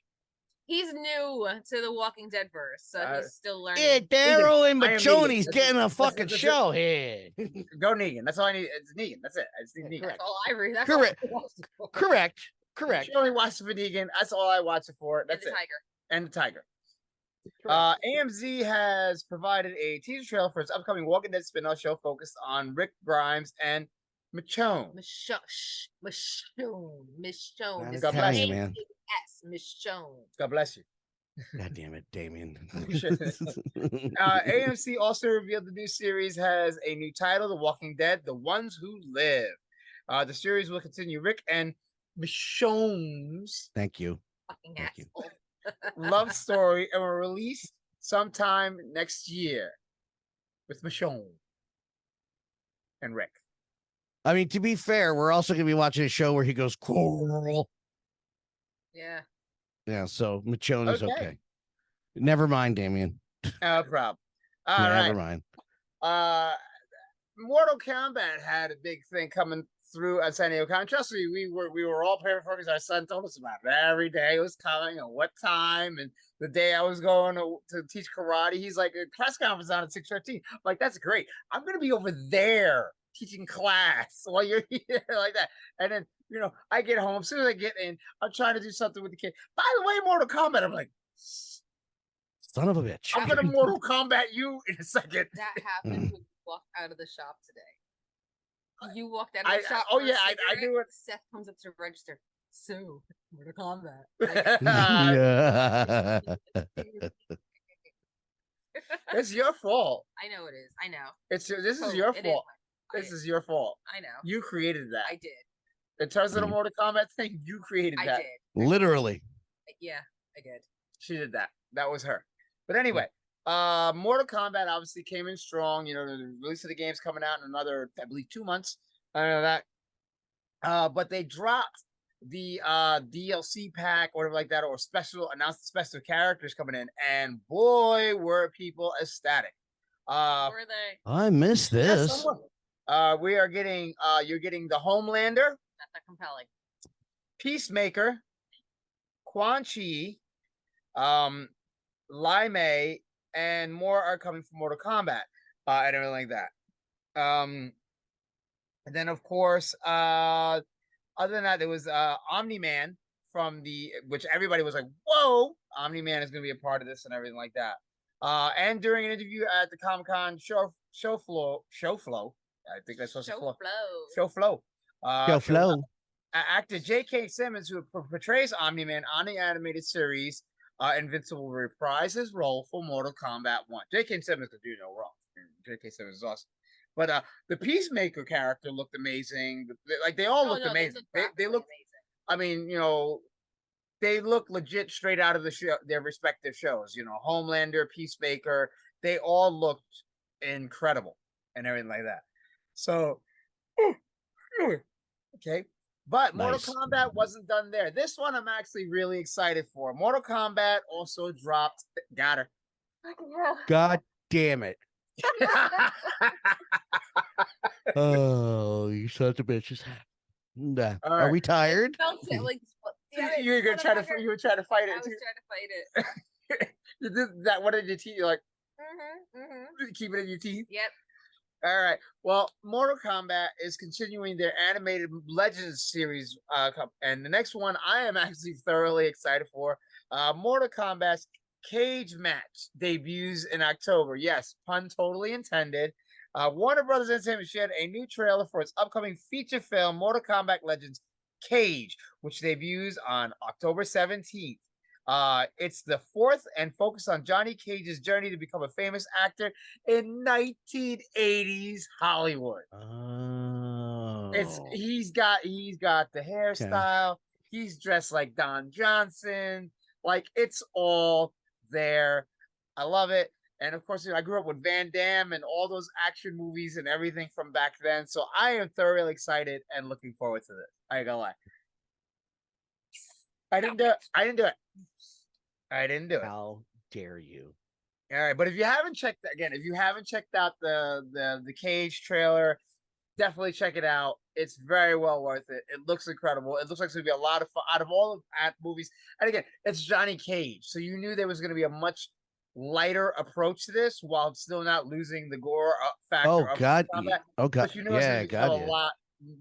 He's new to the Walking Dead verse, so he's still learning. Yeah, Daryl and I am Michonne's Negan. getting a That's- fucking that's- show here. Go Negan. That's all I need. It's Negan. That's it. I just need Negan. correct. That's all I read. That's Correct. all I Correct. Correct. She only watched it for Negan. That's all I watch it for. And That's the it. tiger. And the tiger. Correct. AMZ has provided a teaser trailer for its upcoming Walking Dead spin-off show focused on Rick Grimes and Michonne. Michonne. Not God bless Italian, you. man. Yes, Michonne. God bless you. God damn it, Damien. AMC also revealed the new series has a new title, The Walking Dead, The Ones Who Live. The series will continue Rick and Michonne's Thank you. Fucking Thank you. asshole. love story and will release sometime next year with Michonne and Rick. I mean, to be fair, we're also going to be watching a show where he goes, cool. Yeah. Yeah, so Michonne is Okay. okay. Never mind, Damien. No problem. All Never right. mind. Mortal Kombat had a big thing coming through at San Diego Con. Trust me, we were all prepared for it because our son told us about it. Every day it was coming and what time. And the day I was going to teach karate, he's like, a press conference on at 6:13. I'm like, that's great. I'm gonna be over there teaching class while you're here like that. And then, I get home. As soon as I get in, I'm trying to do something with the kid. By the way, Mortal Kombat, I'm like, Son of a bitch. I'm gonna Mortal Kombat you in a second. That happened when you walked out of the shop today. You walked out of the I- shop. oh, for a yeah, I cigarette, knew it. Seth comes up to register. So, Mortal Kombat. Like, Yeah. It's your fault. I know it is. I know. This is Oh, your it is fault. my- This is your fault. I know. You created that. I did. In terms of the Mm. Mortal Kombat thing, you created I that. did. Literally. Yeah, I did. She did that. That was her. But anyway, Mortal Kombat obviously came in strong. The release of the game's coming out in another, I believe, 2 months. I don't know that. But they dropped the DLC pack or whatever like that, or announced special characters coming in, and boy, were people ecstatic. Were they? I miss Yes, this. somewhat. We are getting you're getting the Homelander, Not that compelling. Peacemaker, Quan Chi, Lai Mei, and more are coming from Mortal Kombat, and everything like that. And then of course, other than that, there was Omni-Man from which everybody was like, "Whoa, Omni-Man is going to be a part of this" and everything like that. And during an interview at the Comic-Con show flow, I think that's supposed to flow. Show flow. Yo, Flo. Actor J.K. Simmons, who portrays Omni-Man on the animated series Invincible, will reprise his role for Mortal Kombat 1. J.K. Simmons could do no wrong. J.K. Simmons is awesome. But the Peacemaker character looked amazing. They all looked amazing. They look. I mean, they look legit straight out of their respective shows. Homelander, Peacemaker, they all looked incredible and everything like that. So, okay. But Mortal Nice. Kombat wasn't done there. This one I'm actually really excited for. Mortal Kombat also dropped. Got her. God damn it. Oh, you sons of bitches. Nah. All Are right. we tired? Felt it, like, damn it, You were gonna try to. motherfucker. You were trying to fight I it was too. trying to fight it. You did that. What did your teeth? You're like, Mm-hmm. keep it in your teeth. Yep. All right. Well, Mortal Kombat is continuing their animated Legends series, and the next one I am actually thoroughly excited for. Mortal Kombat's Cage Match debuts in October. Yes, pun totally intended. Warner Brothers Entertainment shared a new trailer for its upcoming feature film, Mortal Kombat Legends Cage, which debuts on October 17th. It's the fourth and focused on Johnny Cage's journey to become a famous actor in 1980s Hollywood. Oh. He's got the hairstyle. He's dressed like Don Johnson. Like, it's all there. I love it. And of course, I grew up with Van Damme and all those action movies and everything from back then. So I am thoroughly excited and looking forward to this. I ain't gonna lie. I didn't do it. I didn't do it. I didn't do it. How dare you? All right, but if you haven't checked out the Cage trailer, definitely check it out. It's very well worth it. It looks incredible. It looks like it's gonna be a lot of fun out of all of movies. And again, it's Johnny Cage, so you knew there was gonna be a much lighter approach to this while still not losing the gore factor. Oh of God! combat. Oh God! But you knew it's Yeah, gonna be God, a yeah. lot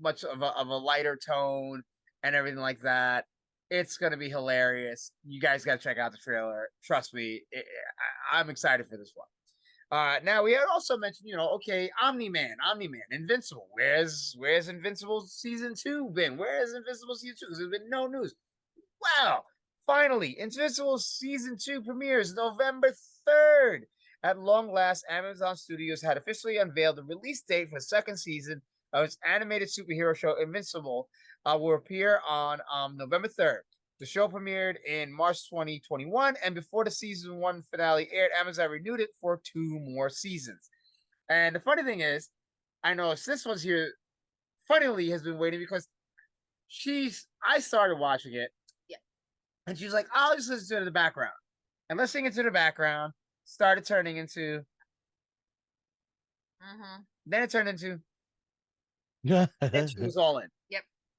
much of a lighter tone and everything like that. It's gonna be hilarious. You guys gotta check out the trailer. Trust me, I'm excited for this one. Now we had also mentioned, okay, Omni-Man, Invincible. Where's Invincible season 2 been? Where has Invincible season 2? There's been no news. Wow, finally, Invincible season 2 premieres November 3rd. At long last, Amazon Studios had officially unveiled the release date for the second season of its animated superhero show Invincible. Will appear on November 3rd. The show premiered in March 2021, and before the season 1 finale aired, Amazon renewed it for 2 more seasons. And the funny thing is, I know this one's here, funnily has been waiting because I started watching it. Yeah. And she's like, I'll just listen to it in the background. And listening into the background started turning into, then it turned into, and she was all in.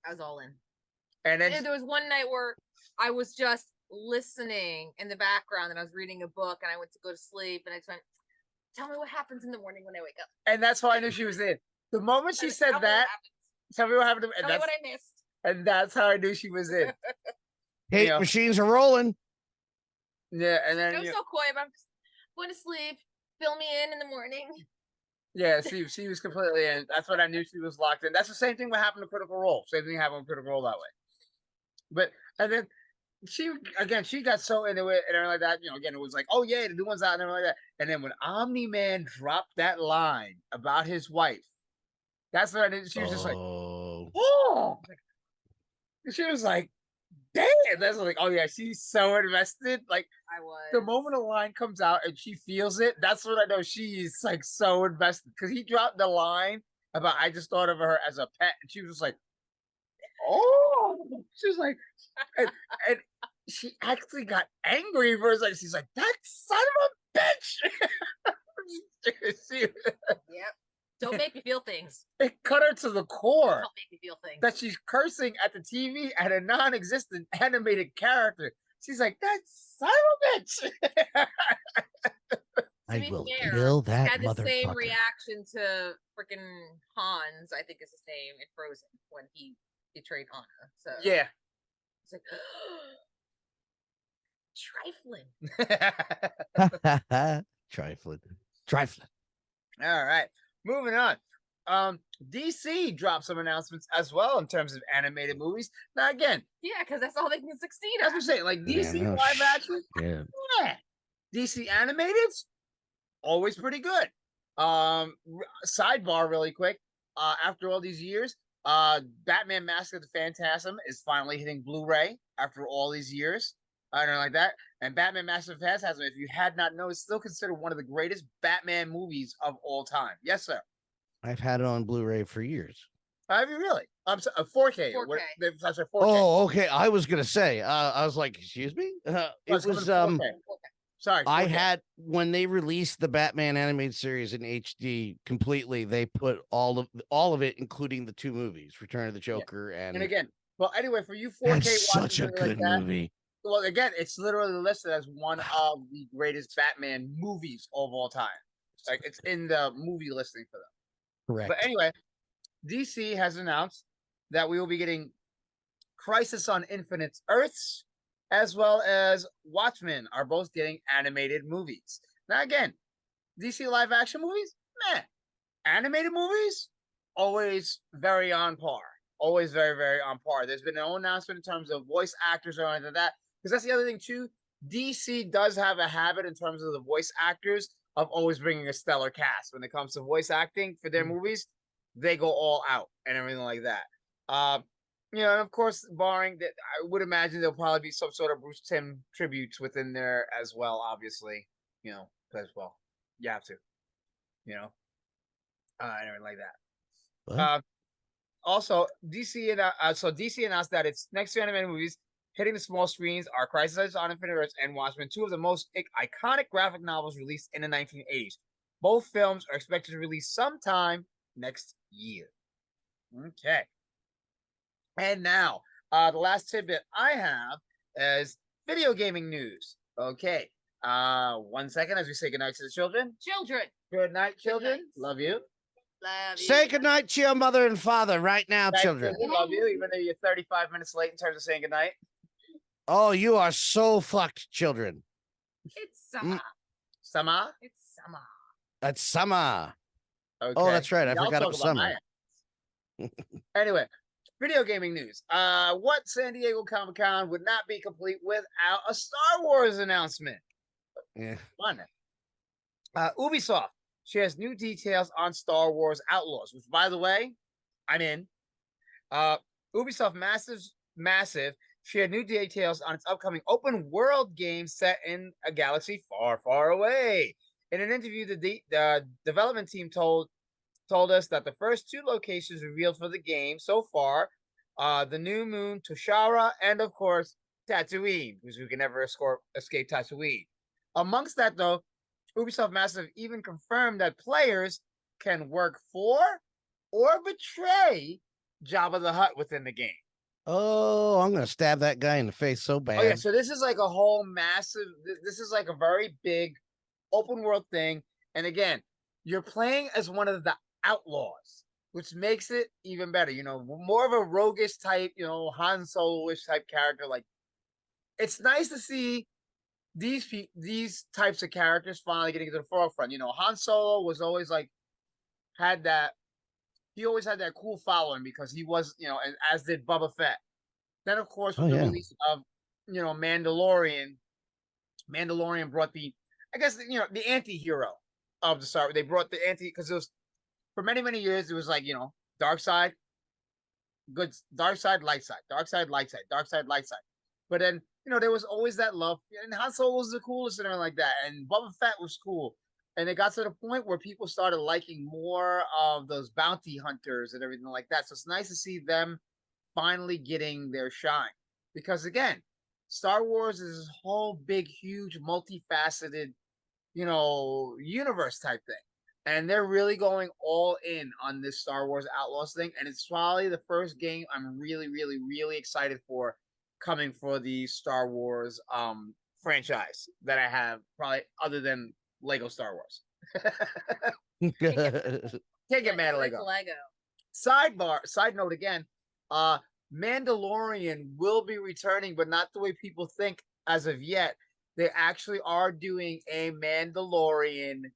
I was all in. And then There was one night where I was just listening in the background and I was reading a book and I went to go to sleep and I just went, tell me what happens in the morning when I wake up. And that's how I knew she was in. The moment she said that, tell me what happened. Tell me what I missed. And that's how I knew she was in. Tape machines are rolling. Yeah, and then I was so coy about just going to sleep, fill me in the morning. Yeah, she was completely in. That's when I knew she was locked in. That's the same thing what happened to Critical Role. Same thing happened with Critical Role that way. But and then she got so into it and everything like that. Again, it was like, oh yeah, the new one's out and everything like that. And then when Omni-Man dropped that line about his wife, that's what I knew. She was just like, oh. She was like, damn. That's like, oh yeah, she's so invested. Like I was. The moment a line comes out and she feels it, that's when I know she's like so invested. Because he dropped the line about I just thought of her as a pet, and she was like, oh, she was like, and she actually got angry for a second. She's like, that son of a bitch. Yep. Don't make me feel things. It cut her to the core. Don't make me feel things. That she's cursing at the TV at a non-existent animated character. She's like, that son of a bitch. I will kill that had the motherfucker. same reaction to freaking Hans, I think is his name, in Frozen when he betrayed Anna. So yeah, it's like trifling. Trifling. All right, moving on. DC dropped some announcements as well in terms of animated movies. Now again, yeah, because that's all they can succeed that's at. what I'm saying. Like DC live action, yeah. DC animated's always pretty good. Sidebar, really quick. After all these years, Batman: Mask of the Phantasm is finally hitting Blu-ray after all these years. I don't know, like that. And Batman: Mask of the Phantasm, if you had not known, is still considered one of the greatest Batman movies of all time. Yes, sir. I've had it on Blu-ray for years. Have you really? I'm sorry, 4K. 4K. That's a 4K. Oh, okay. I was gonna say. I was like, excuse me. It was 4K. Sorry, 4K. I had when they released the Batman animated series in HD completely. They put all of it, including the 2 movies, Return of the Joker and again. Well, anyway, for you 4K that's such a good movie. Well, again, it's literally listed as one of the greatest Batman movies of all time. Like it's in the movie listing for them. Correct. But anyway, DC has announced that we will be getting Crisis on Infinite Earths as well as Watchmen are both getting animated movies. Now again, DC live action movies, meh. Animated movies, always very on par. Always very, very on par. There's been no announcement in terms of voice actors or anything like that. Because that's the other thing too. DC does have a habit in terms of the voice actors of always bringing a stellar cast. When it comes to voice acting for their movies, they go all out and everything like that. you know, and of course, barring that, I would imagine there'll probably be some sort of Bruce Timm tributes within there as well. Obviously, you know, because well, you have to, you know, and everything like that. What? Also, DC announced that its next two animated movies hitting the small screens are Crisis on Infinite Earths and Watchmen, two of the most iconic graphic novels released in the 1980s. Both films are expected to release sometime next year. Okay. And now, the last tidbit I have is video gaming news. Okay. 1 second as we say goodnight to the children. Children. Good night, children. night. Love you. Love you. Say goodnight to your mother and father right now, Night, children. Love you, even though you're 35 minutes late in terms of saying goodnight. Oh, you are so fucked, children. It's summer. Sama. It's summer. That's summer. Okay. Oh, that's right. I Y'all forgot it talk was about summer. my ass. Anyway, video gaming news. What San Diego Comic-Con would not be complete without a Star Wars announcement? Yeah. Fun. Ubisoft shares new details on Star Wars Outlaws, which, by the way, I'm in. Ubisoft Massive shared new details on its upcoming open world game set in a galaxy far, far away. In an interview, the development team told us that the first two locations revealed for the game so far, the new moon Toshara and of course Tatooine, because we can never escape Tatooine. Amongst that, though, Ubisoft Massive even confirmed that players can work for or betray Jabba the Hutt within the game. Oh, I'm gonna stab that guy in the face so bad. Oh yeah, so this is like a whole massive. This is like a very big open world thing, and again, you're playing as one of the outlaws, which makes it even better. You know, more of a roguish type, you know, Han Solo-ish type character. Like, it's nice to see these types of characters finally getting to the forefront. You know, Han Solo was always like he always had that cool following because he was, you know, and as did Boba Fett. Then of course with the release of, you know, Mandalorian brought the, I guess, you know, the anti-hero of the Star Wars. They brought the because it was for many, many years it was like, you know, dark side, light side, dark side, light side, dark side, light side. But then, you know, there was always that love, and Han Solo was the coolest and everything like that, and Boba Fett was cool. And it got to the point where people started liking more of those bounty hunters and everything like that. So it's nice to see them finally getting their shine. Because again, Star Wars is this whole big, huge, multifaceted, you know, universe type thing. And they're really going all in on this Star Wars Outlaws thing. And it's probably the first game I'm really, really, really excited for coming for the Star Wars franchise that I have, probably other than Lego Star Wars. Can't get mad at Lego. Side note again, Mandalorian will be returning, but not the way people think as of yet. They actually are doing a Mandalorian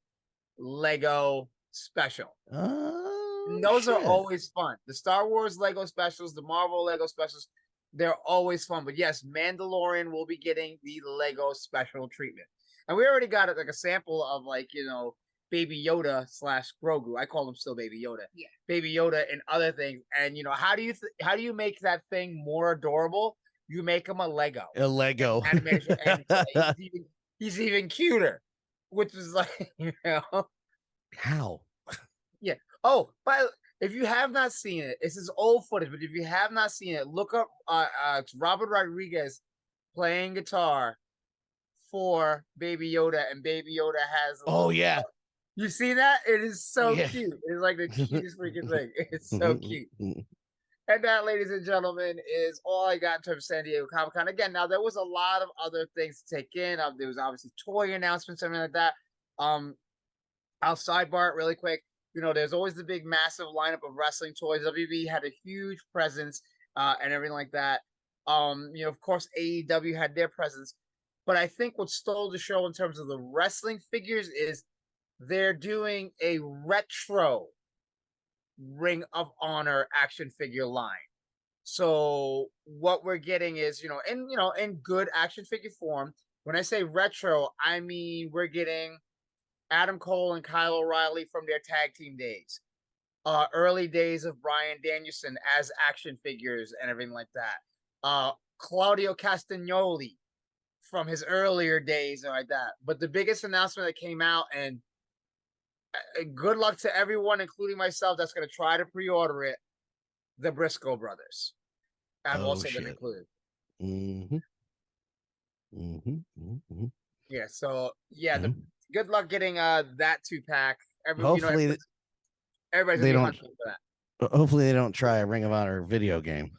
Lego special. Oh, and those are shit. always fun. The Star Wars Lego specials, the Marvel Lego specials, they're always fun. But yes, Mandalorian will be getting the Lego special treatment. And we already got it like a sample of, like, you know, Baby Yoda / Grogu. I call him still Baby Yoda. Yeah. Baby Yoda and other things. And you know, how do you make that thing more adorable? You make him a Lego. A Lego. Animation. And he's even cuter, which is like, you know. How? Yeah. Oh, but if you have not seen it, this is old footage. But if you have not seen it, look up it's Robert Rodriguez playing guitar for Baby Yoda, and Baby Yoda has. Oh yeah. You see that? It is so Yeah. cute. It's like the cutest freaking thing. It's so cute. And that, ladies and gentlemen, is all I got in terms of San Diego Comic-Con. Again, now there was a lot of other things to take in. There was obviously toy announcements, something like that. I'll sidebar it really quick. You know, there's always the big, massive lineup of wrestling toys. WB had a huge presence and everything like that. You know, of course, AEW had their presence. But I think what stole the show in terms of the wrestling figures is they're doing a retro Ring of Honor action figure line. So what we're getting is, you know, in good action figure form. When I say retro, I mean we're getting Adam Cole and Kyle O'Reilly from their tag team days. early days of Bryan Danielson as action figures and everything like that. Claudio Castagnoli from his earlier days and like that. But the biggest announcement that came out, and good luck to everyone, including myself, that's going to try to pre-order it. The Briscoe brothers have also been included. Mm-hmm. Mm-hmm. Mm-hmm. Yeah. So yeah, good luck getting that 2-pack. Hopefully, everybody's they gonna be don't. hunting for that. Hopefully, they don't try a Ring of Honor video game.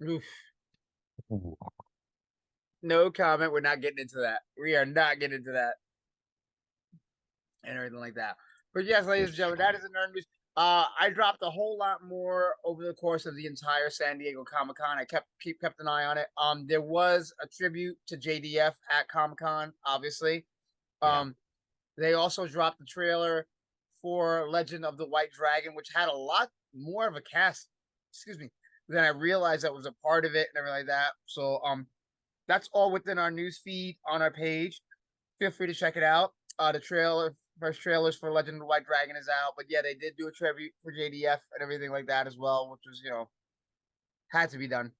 Oof. No comment. We're not getting into that. We are not getting into that. And everything like that. But yes, ladies and gentlemen, that is the nerd news. I dropped a whole lot more over the course of the entire San Diego Comic-Con. I kept an eye on it. There was a tribute to JDF at Comic-Con, obviously. They also dropped the trailer for Legend of the White Dragon, which had a lot more of a cast, than I realized that was a part of it and everything like that. So that's all within our news feed on our page. Feel free to check it out. The first trailers for Legend of the White Dragon is out, but yeah, they did do a tribute for JDF and everything like that as well, which was, had to be done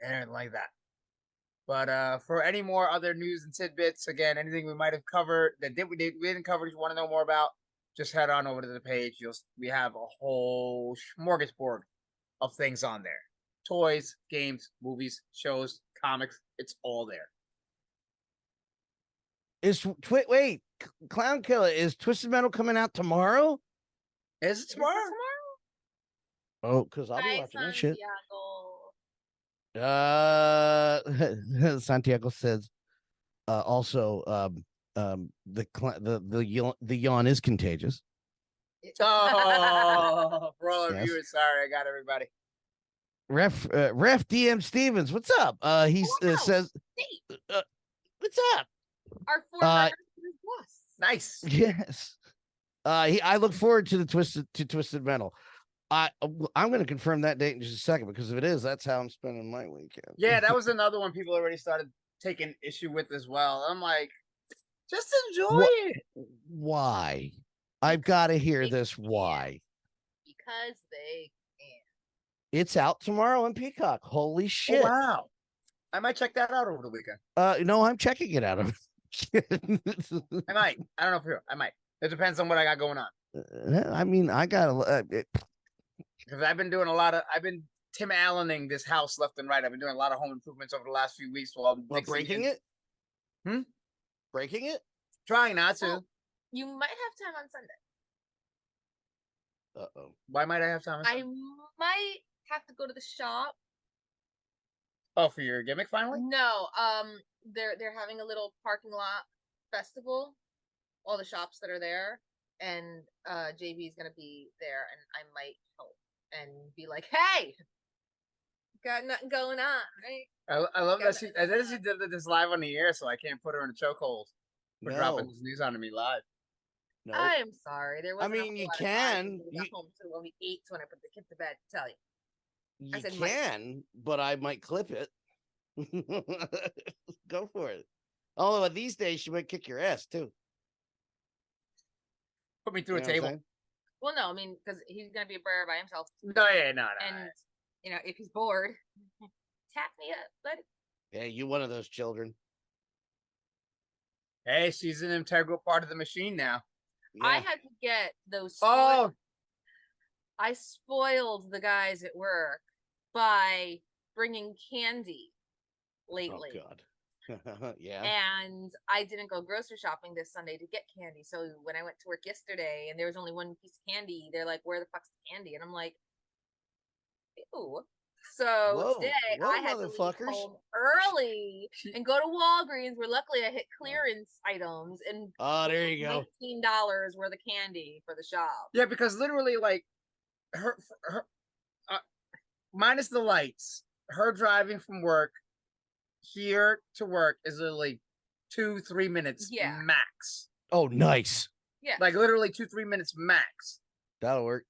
and everything like that. But for any more other news and tidbits, again, anything we might have covered that we didn't cover, you want to know more about, just head on over to the page. We have a whole smorgasbord of things on there: toys, games, movies, shows, comics. It's all there. Wait, Clown Killer, is Twisted Metal coming out tomorrow? Is it tomorrow? Oh, because I'll be watching that shit. Santiago says also the yawn is contagious. Oh, for all our Yes. viewers, sorry, I got everybody. Ref DM Stevens, what's up? He says, what's up? Our former boss. Nice. Yes. I look forward to the Twisted Metal. I'm going to confirm that date in just a second, because if it is, that's how I'm spending my weekend. Yeah, that was another one people already started taking issue with as well. I'm like, just enjoy it. Why? I've got to hear this. Why? Because they can. It's out tomorrow on Peacock. Holy Oh, shit! wow, I might check that out over the weekend. No, I'm checking it out. I might. I don't know for sure. I might. It depends on what I got going on. I mean, I got because I've been Tim Allening this house left and right. I've been doing a lot of home improvements over the last few weeks while I'm breaking it. Breaking it. Trying not to. Well, you might have time on Sunday. Uh-oh. Why might I have time on Sunday? I might have to go to the shop. Oh, for your gimmick finally? No, they're having a little parking lot festival. All the shops that are there, and JB is gonna be there, and I might help and be like, "Hey, got nothing going on, right?" I love that she did this live on the air, so I can't put her in a chokehold for dropping this news onto me live. No. I'm sorry. There wasn't. I mean, you can. We got home to when we ate, so when I put the kid to bed. To tell you. You said can, but I might clip it. Go for it. Although these days she might kick your ass too. Put me through a table. Well, no, I mean, because he's gonna be a bear by himself. No. And if he's bored, tap me up, buddy. Yeah, you one of those children. Hey, she's an integral part of the machine now. Yeah. I had to get those. Oh, I spoiled the guys at work by bringing candy lately. Oh God. Yeah. And I didn't go grocery shopping this Sunday to get candy. So when I went to work yesterday and there was only one piece of candy, they're like, "Where the fuck's the candy?" And I'm like, "Ew." So today I had to leave home early and go to Walgreens, where luckily I hit clearance items and there you go. $19 worth of candy for the shop. yeah, because literally, like her minus the lights, her driving from work here to work is literally 2-3 minutes max. Oh, nice. Yeah, like literally 2-3 minutes max. That'll work.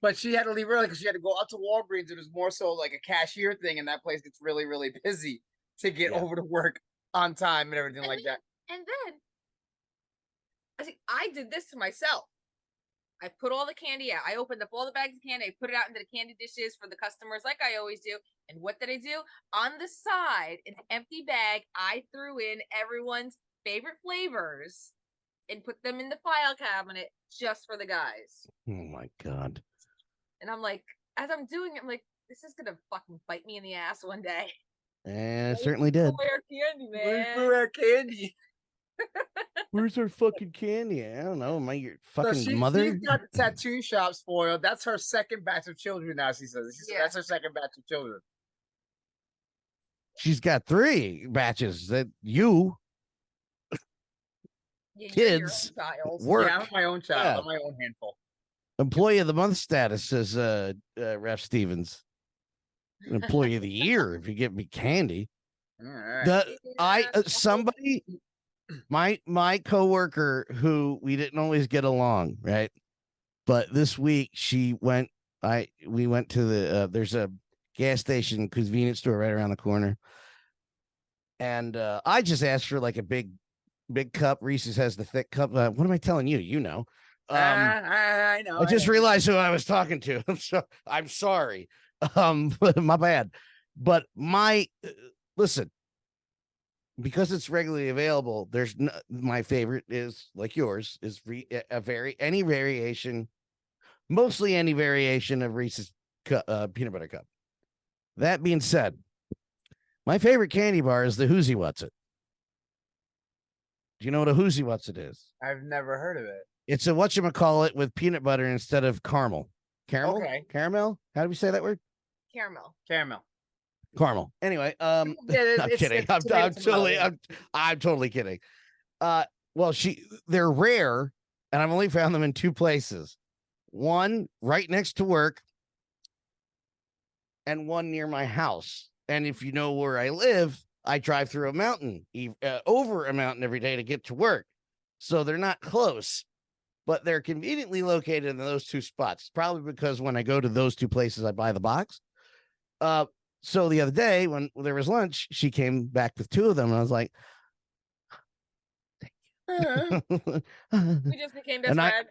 But she had to leave early because she had to go out to Walgreens. It was more so like a cashier thing, and that place gets really, really busy to get over to work on time and everything like that. And then I did this to myself. I put all the candy out. I opened up all the bags of candy. I put it out into the candy dishes for the customers, like I always do. And what did I do? On the side, an empty bag, I threw in everyone's favorite flavors and put them in the file cabinet just for the guys. Oh my God. And I'm like, as I'm doing it, I'm like, this is gonna fucking bite me in the ass one day. And it certainly did. Where candy, man? Where's our candy? Where's our fucking candy? I don't know. Your fucking She's mother? got the tattoo shop spoiled. That's her second batch of children now, she says. She said Yeah. that's her second batch of children. She's got 3 batches that you Yeah, you're your kids own child. work. Yeah, I'm my own child. Yeah. I'm my own handful. Employee of the month status, says Ref Stevens. Employee of the year if you give me candy. All right. Somebody, my coworker who we didn't always get along, right? But this week we went to the there's a gas station convenience store right around the corner, and I just asked for like a big cup. Reese's has the thick cup. What am I telling you? You know. I know. I just realized who I was talking to. I'm sorry. My bad. But listen, because it's regularly available, there's my favorite is like yours is any variation, mostly any variation of Reese's peanut butter cup. That being said, my favorite candy bar is the Whoozy What's It. Do you know what a Whoozy What's It is? I've never heard of it. It's a whatchamacallit with peanut butter instead of caramel. Caramel? Okay. Caramel? How do we say that word? Caramel. Caramel. Anyway, I'm it's kidding. I'm totally kidding. Well, they're rare, and I've only found them in 2 places. One right next to work, and one near my house. And if you know where I live, I drive through a mountain, over a mountain every day to get to work. So they're not close, but they're conveniently located in those 2 spots. Probably because when I go to those 2 places, I buy the box. So the other day when there was lunch, she came back with 2 of them, and I was like, We just became best friends.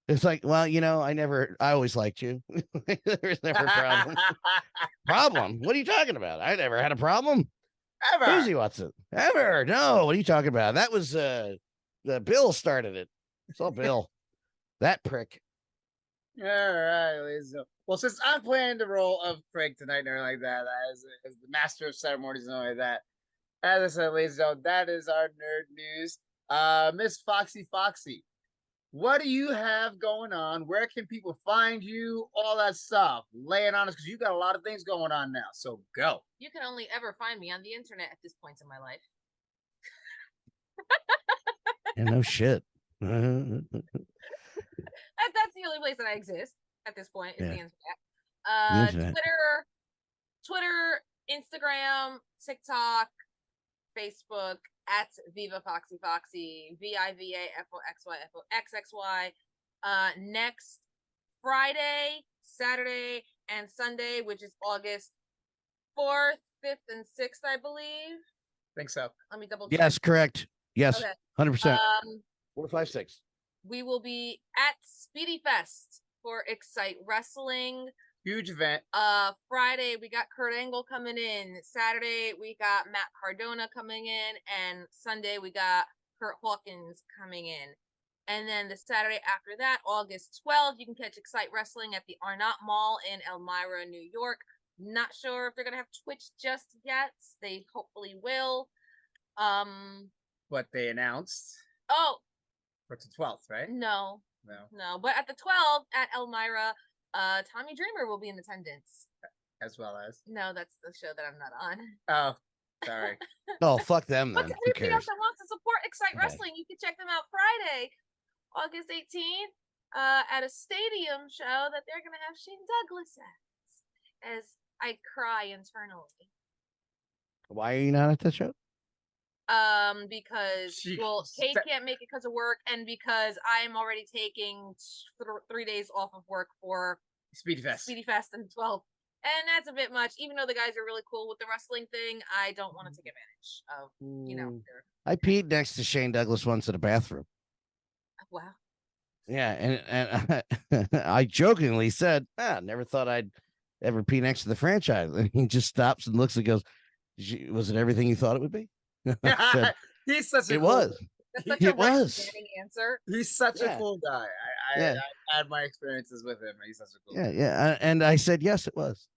It's like, well, I always liked you. There's never a problem. Problem? What are you talking about? I never had a problem. Ever. Whoozy What's It? Ever? No. What are you talking about? That was the Bill started it. It's all Bill. That prick. All right, ladies. Well, since I'm playing the role of Craig tonight and everything like that, as the master of ceremonies and all like that, as I said, ladies and gentlemen, that is our nerd news. Miss Foxy, what do you have going on? Where can people find you? All that stuff. Lay it on us because you got a lot of things going on now. So go. You can only ever find me on the internet at this point in my life. Yeah, no shit. That's the only place that I exist at this point is Yeah. the internet. The internet. Twitter, Instagram, TikTok, Facebook at Viva Foxy, VIVAFOXYFOXXY. Next Friday, Saturday, and Sunday, which is August 4th, 5th, and 6th, I believe. Think so. Let me double check. Yes, correct. Yes, Okay. 100%. 4, 5, 6. We will be at Speedy Fest for Excite Wrestling. Huge event. Friday we got Kurt Angle coming in. Saturday we got Matt Cardona coming in, and Sunday we got Kurt Hawkins coming in. And then the Saturday after that, August 12th, you can catch Excite Wrestling at the Arnott Mall in Elmira, New York. Not sure if they're gonna have Twitch just yet. They hopefully will. What they announced. Oh, For the 12th, right? no. No. But at the 12th at Elmira, Tommy Dreamer will be in attendance. As well as. No, that's the show that I'm not on. Oh, sorry. Oh, fuck them But then. to Who everybody cares? else that wants to support Excite Okay. Wrestling, you can check them out Friday, August 18th, at a stadium show that they're gonna have Shane Douglas as I cry internally. Why are you not at the show? Because She- Kate can't make it because of work, and because I'm already taking 3 days off of work for Speedy Fest. Speedy Fest and 12. And that's a bit much. Even though the guys are really cool with the wrestling thing, I don't want to take advantage of, their I peed next to Shane Douglas once in a bathroom. wow. Yeah, and I jokingly said, never thought I'd ever pee next to the franchise. And he just stops and looks and goes, was it everything you thought it would be? I said, He's such a it cool was. That's such It a was. Manning answer. He's such a Yeah. cool guy. Yeah. I had my experiences with him. He's such a cool guy. Yeah. And I said, yes, it was.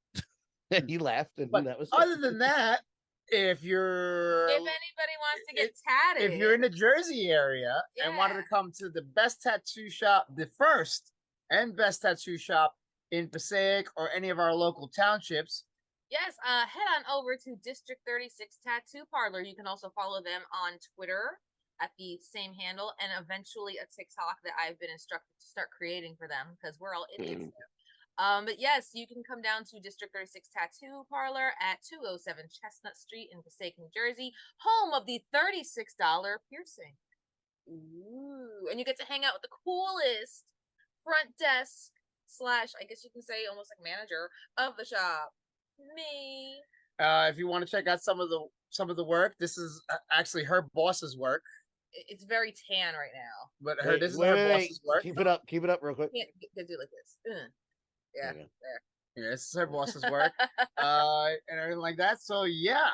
And he laughed, and But that was other it. than that, if you're If anybody wants to get tatted, if you're in the Jersey area and wanted to Yeah. come to the best tattoo shop, the first and best tattoo shop in Passaic or any of our local townships, yes, head on over to District 36 Tattoo Parlor. You can also follow them on Twitter at the same handle, and eventually a TikTok that I've been instructed to start creating for them because we're all idiots there. But yes, you can come down to District 36 Tattoo Parlor at 207 Chestnut Street in Passaic, New Jersey, home of the $36 piercing. Ooh, and you get to hang out with the coolest front desk / I guess you can say almost like manager of the shop. Me. if you want to check out some of the work, this is actually her boss's work. It's very tan right now. But this is Wait, her wait, boss's work. Keep it up real quick. Can't do it like this. Yeah, There you go. there. Yeah, this is her boss's work. And everything like that. So yeah,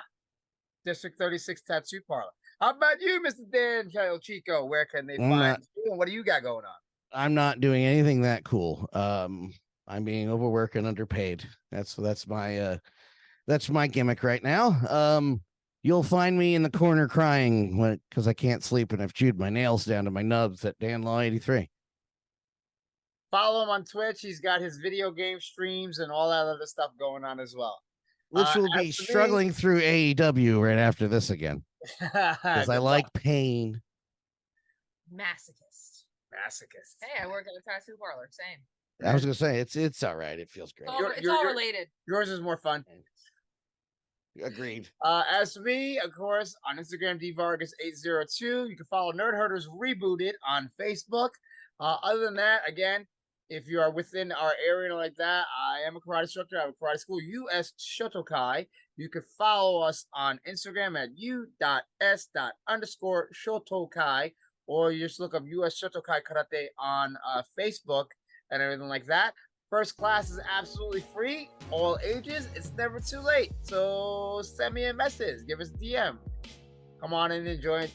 District 36 Tattoo Parlor. How about you, Mr. Dan Chico? Where can they find you? And what do you got going on? I'm not doing anything that cool. I'm being overworked and underpaid. That's my gimmick right now. You'll find me in the corner crying because I can't sleep and I've chewed my nails down to my nubs at Dan Law 83. Follow him on Twitch. He's got his video game streams and all that other stuff going on as well. Which will be as for me- struggling through AEW right after this again. Because I Good like luck. pain. Masochist. Masochist. Hey, I work at a tattoo parlor. Same. I was gonna say it's all right. It feels great. It's all related. Yours is more fun. Agreed. As for me, of course, on Instagram, dvargas802. You can follow Nerd Herders Rebooted on Facebook. Other than that, again, if you are within our area like that, I am a karate instructor. I have a karate school, US Shotokai. You can follow us on Instagram at u.s._Shotokai, or you just look up US Shotokai Karate on Facebook and everything like that. First class is absolutely free, all ages. It's never too late. So send me a message, give us a DM. Come on in and join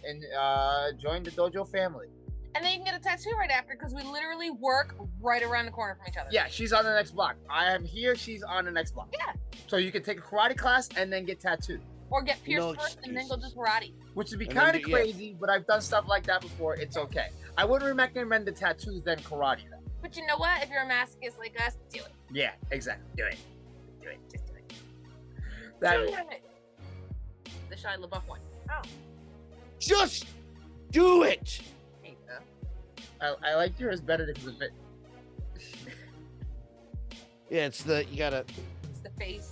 the dojo family. And then you can get a tattoo right after because we literally work right around the corner from each other. Yeah, she's on the next block. I am here. She's on the next block. Yeah. So you can take a karate class and then get tattooed, Or get pierced No first and then go do excuses. karate. which would be And then kind of do- yeah. crazy, but I've done stuff like that before. It's okay. I wouldn't recommend the tattoos than karate, though. But you know what? If you're a masochist like us, do it. Yeah, exactly. Do it. Do it. Just do it. That, Do it. The Shia LaBeouf one. Oh. Just do it. There you go. I like yours better because of it. Yeah, you gotta. It's the face.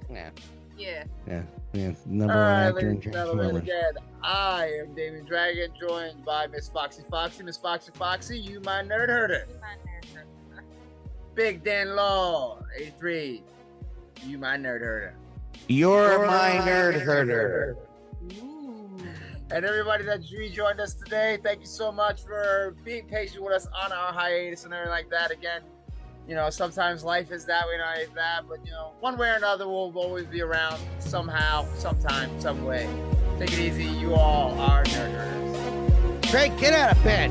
Yeah. Yeah. Number All one right, actor in ladies and gentlemen, Transformers. again, I am Damien Dragon, joined by Miss Foxy. Miss Foxy, you my nerd herder. Big Dan Law, 83, you my nerd herder. You're my nerd herder. Ooh. And everybody that rejoined us today, thank you so much for being patient with us on our hiatus and everything like that. Again, sometimes life is that way, not that, but one way or another, we'll always be around somehow, sometime, some way. Take it easy. You all are nerd herders. Drake, get out of bed.